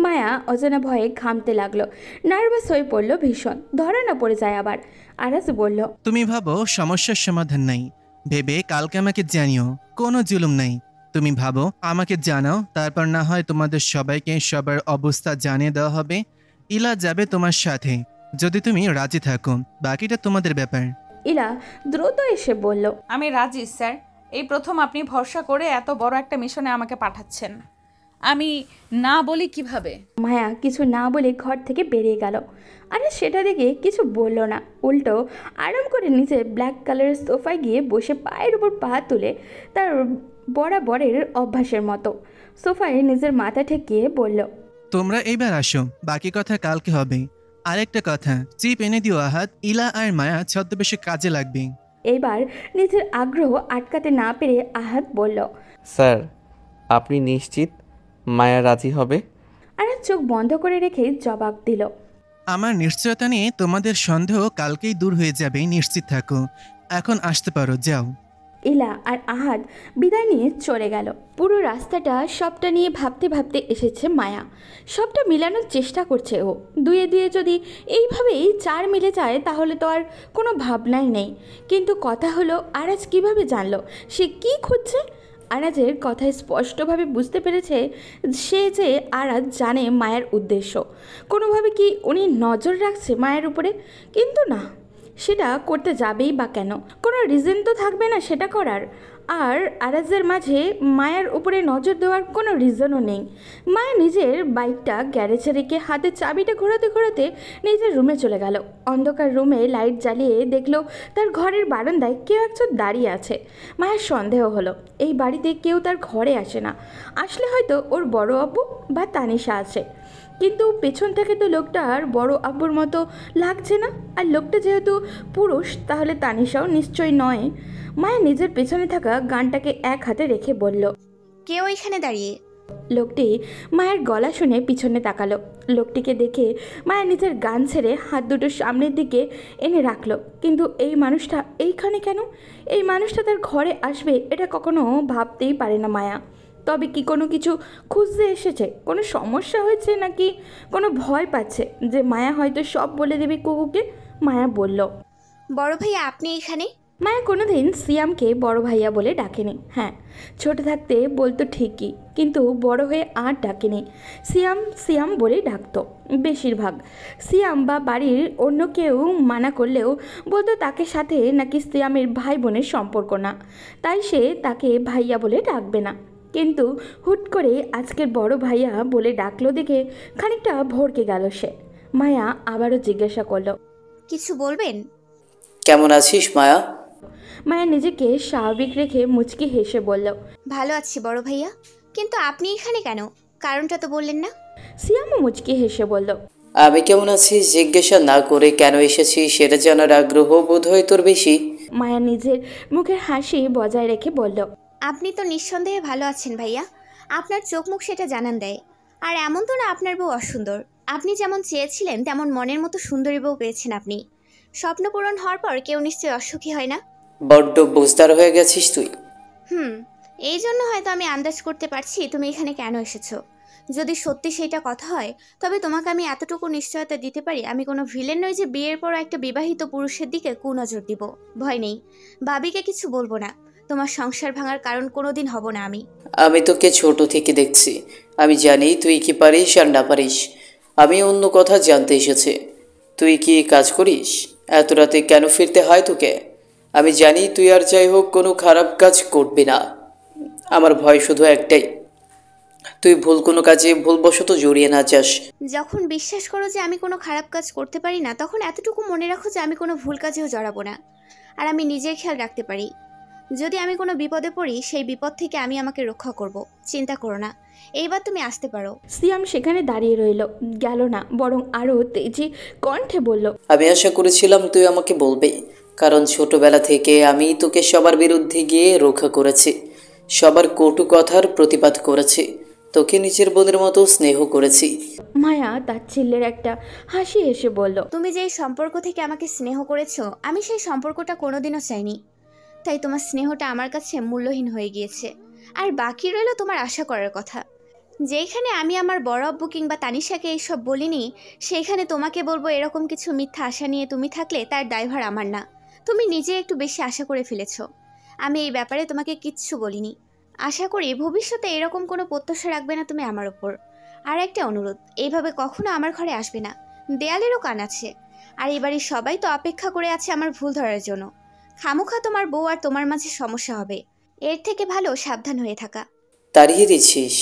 মায়া অজানা ভয়ে ঘামতে লাগলো, নার্ভাস হয়ে পড়লো ভীষণ, ধরা না পড়ে যায় আবার। আরাজ বলল, তুমি ভাবো সমস্যার সমাধান নাই, ভেবে কালকে আমাকে জানিও, কোনো জুলুম নাই। তুমি ভাবো আমাকে জানাও, তারপর না হয় তোমাদের সবাইকে সবার অবস্থা জানিয়ে দেওয়া হবে। ইলা যাবে তোমার সাথে, যদি তুমি রাজি থাকো। বাকিটা তোমাদের ব্যাপার। ইলা দ্রুত এসে বলল, আমি রাজি স্যার। এই প্রথম আপনি ভরসা করে এত বড় একটা মিশনে আমাকে পাঠাচ্ছেন, আমি না বলি কিভাবে? মায়া কিছু না বলে ঘর থেকে বেরিয়ে গেল। আরে সেটা দেখে কিছু বলল না, উল্টো আরাম করে নিচে ব্ল্যাক কালারের সোফায় গিয়ে বসে পায়ের উপর পা তুলে তার বরাবরের অভ্যাসের মতো সোফায় নিজের মাথা ঠেকিয়ে বলল, তোমরা এইবার আসো, বাকি কথা কালকে হবে। আরেকটা কথা, চিপ এনে দিও আহাত, ইলা আর মায়া ছদ্মবেশে কাজে লাগবে। এইবার নিজের আগ্রহ আটকাতে না পেরে আহাত বলল, স্যার আপনি নিশ্চিত মায়া রাজি হবে? আর চোখ বন্ধ করে রেখে জবাব দিল, আমার নিশ্চয়তা নিয়ে তোমাদের সন্দেহ কালকেই দূর হয়ে যাবে, নিশ্চিত থাকো। এখন আসতে পারো, যাও। ইলা আর আহাদ বিদায় নিয়ে চলে গেল। পুরো রাস্তাটা সবটা নিয়ে ভাবতে ভাবতে এসেছে মায়া। সবটা মিলানোর চেষ্টা করছে ও। দুয়ে দুয়ে যদি এইভাবেই 4 মিলে যায় তাহলে তো আর কোনো ভাবনাই নেই। কিন্তু কথা হলো আরাজ কিভাবে জানলো সে কি খুঁজছে? আরাজের কথায় স্পষ্টভাবে বুঝতে পেরেছে সে যে আরাজ জানে মায়ের উদ্দেশ্য। কোনোভাবে কি উনি নজর রাখছে মায়ের উপরে? কিন্তু না, সেটা করতে যাবেই বা কেন? কোনো রিজন তো থাকবে না সেটা করার। আর আরাজের মাঝে মায়ার উপরে নজর দেওয়ার কোনো রিজনও নেই। মায়া নিজের বাইকটা গ্যারেজে রেখে হাতে চাবিটা ঘোরাতে ঘোরাতে নিজের রুমে চলে গেল। অন্ধকার রুমে লাইট জ্বালিয়ে দেখলো তার ঘরের বারান্দায় কেউ একজন দাঁড়িয়ে আছে। মায়ের সন্দেহ হলো এই বাড়িতে কেউ তার ঘরে আসে না, আসলে হয়তো ওর বড় আব্বু বা তানিশা আছে। কিন্তু পেছন থেকে তো লোকটার বড় আব্বুর মতো লাগছে না, আর লোকটা যেহেতু পুরুষ তাহলে তানিশাও নিশ্চয়ই নয়। মায়া নিজের পেছনে থাকা গানটাকে এক হাতে রেখে বলল, কেউ এখানে দাঁড়িয়ে? লোকটি মায়ের গলা শুনে পিছনে তাকালো। লোকটিকে দেখে মায়া নিজের গান ছেড়ে হাত দুটো সামনের দিকে এনে রাখলো। কিন্তু এই মানুষটা এইখানে কেন? এই মানুষটা তার ঘরে আসবে এটা কখনো ভাবতেই পারে না মায়া। তবে কি কোনো কিছু খুঁজতে এসেছে, কোনো সমস্যা হয়েছে, নাকি কোনো ভয় পাচ্ছে যে মায়া হয়তো সব বলে দেবে কুকুকে? মায়া বলল, বড় ভাইয়া আপনি এখানে? মায়া কোনোদিন সিয়ামকে বড় ভাইয়া বলে ডাকেনি। হ্যাঁ, ছোট থাকতে বলতো ঠিকই, কিন্তু বড় হয়ে আর ডাকেনি। সিয়াম সিয়াম বলে ডাকতো বেশিরভাগ। সিয়াম বা বাড়ির অন্য কেউ মানা করলেও বলতো তাকে সাথে নাকি সিয়ামের ভাই বোনের সম্পর্ক না, তাই সে তাকে ভাইয়া বলে ডাকবে না। কিন্তু হুট করে আজকের বড় ভাইয়া বলে ডাকলো দেখে খানিকটা ভড়কে গেল সে। মায়া আবারও জিজ্ঞাসা করলো, কিছু বলবেন? কেমন আছিস মায়া? মায়া নিজেকে স্বাভাবিক রেখে মুচকি হেসে বলল, ভালো আছি বড় ভাইয়া, কিন্তু আপনি এখানে কেন? কারণটা তো বললেন না। সিয়ামও মুচকি হেসে বলল, আমি কেমন আছি জিজ্ঞাসা না করে কেন এসেছি সেটা জানার আগ্রহ বোধ হয় তোর বেশি। মায়া নিজের মুখের হাসি বজায় রেখে বলল, আপনি তো নিঃসন্দেহে ভালো আছেন ভাইয়া, আপনার চোখ মুখ সেটা জানান দেয়। আর এমন তো না আপনার বউ অসুন্দর, আপনি যেমন চেয়েছিলেন তেমন মনের মতো সুন্দরী বউ পেয়েছেন আপনি। স্বপ্ন পূরণ হওয়ার পর কেউ নিশ্চয়ই অসুখী হয় না। বড্ড বুঝদার হয়ে গেছিস তুই। এই জন্য হয়তো আমি আন্দাজ করতে পারছি তুমি এখানে কেন এসেছো। যদি সত্যি সেইটা কথা হয় তবে তোমাকে আমি এতটুকু নিশ্চয়তা দিতে পারি, আমি কোনো ভিলেন নই যে বিয়ের পর একটা বিবাহিত পুরুষের দিকে কুনজর দিব। ভয় নেই, ভাবিকে কিছু বলবো না, তোমার সংসার ভাঙার কারণ কোনোদিন হব না আমি। আমি তোকে ছোট থেকে দেখছি, আমি জানি তুই কি পারিস আর না পারিস। আমি অন্য কথা জানতে এসেছি, তুই কি কাজ করিস? এত রাতে কেন ফিরতে হয় তোকে? আমি জানি তুই আর যাই হোক কোনো খারাপ কাজ করবি না। আমার ভয় শুধু একটাই, তুই ভুল কোনো কাজে ভুলবশত জড়িয়ে না যাস। যখন বিশ্বাস করো যে আমি কোনো খারাপ কাজ করতে পারি না, তখন এতটুকু মনে রাখো যে আমি কোনো ভুল কাজেও জড়াবো না। আর আমি নিজের খেয়াল রাখতে পারি। যদি আমি কোনো বিপদে পড়ি সেই বিপদ থেকে আমি আমাকে রক্ষা করব, চিন্তা করো না। এইবার তুমি আসতে পারো। সিয়াম সেখানে দাঁড়িয়ে রইল, গেল না, বরং আরও তেজি কণ্ঠে বলল, আমি আশা করেছিলাম তুই আমাকে বলবি, কারণ ছোটবেলা থেকে আমি তোকে সবার বিরুদ্ধে গিয়ে রক্ষা করেছি, সবার কটু কথার প্রতিবাদ করেছি, তোকে নিজের বোনের মতো স্নেহ করেছি। মায়া তাচ্ছিল্যের একটা হাসি এসে বলল, তুমি যেই সম্পর্ক থেকে আমাকে স্নেহ করেছো আমি সেই সম্পর্কটা কোনোদিনও চাইনি, তাই তোমার স্নেহটা আমার কাছে মূল্যহীন হয়ে গিয়েছে। আর বাকি রইল তোমার আশা করার কথা। যেইখানে আমি আমার বড় আব্বু কিংবা তানিশাকে এইসব বলিনি, সেইখানে তোমাকে বলবো এরকম কিছু মিথ্যা আশা নিয়ে তুমি থাকলে তার দায়ভার আমার না। তুমি নিজে একটু বেশি আশা করে ফেলেছো। আমি এই ব্যাপারে তোমাকে কিচ্ছু বলিনি। আশা করি ভবিষ্যতে এরকম কোনো প্রত্যাশা রাখবে না তুমি আমার ওপর। আর একটা অনুরোধ, এইভাবে কখনো আমার ঘরে আসবে না। দেয়ালেরও কান আছে, আর এই বাড়ির সবাই তো অপেক্ষা করে আছে আমার ভুল ধরার জন্য। খামোখা তোমার বউ আর তোমার মাঝে সমস্যা হবে, এর থেকে ভালো সাবধান হয়ে থাকা। তাড়িয়ে দিচ্ছিস?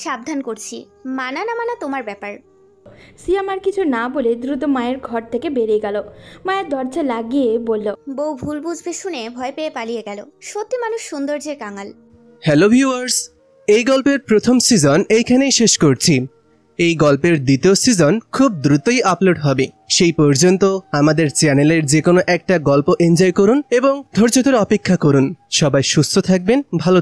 সাবধান করছি, মানা না মানা তোমার ব্যাপার। সিয়াম আর কিছু না বলে দ্রুত মায়ের ঘর থেকে বেরিয়ে গেল। মায়ের দরজা লাগিয়ে বলল, বউ ভুল বুঝবে শুনে ভয় পেয়ে পালিয়ে গেল। সত্যি মানুষ সৌন্দর্যের কাঙাল। হ্যালো ভিউয়ার্স, এই গল্পের প্রথম সিজন এইখানেই শেষ করছি। এই গল্পের দ্বিতীয় সিজন খুব দ্রুতই আপলোড হবে। সেই পর্যন্ত আমাদের চ্যানেলের যে কোনো একটা গল্প এনজয় করুন এবং ধৈর্য ধরে অপেক্ষা করুন। সবাই সুস্থ থাকবেন, ভালো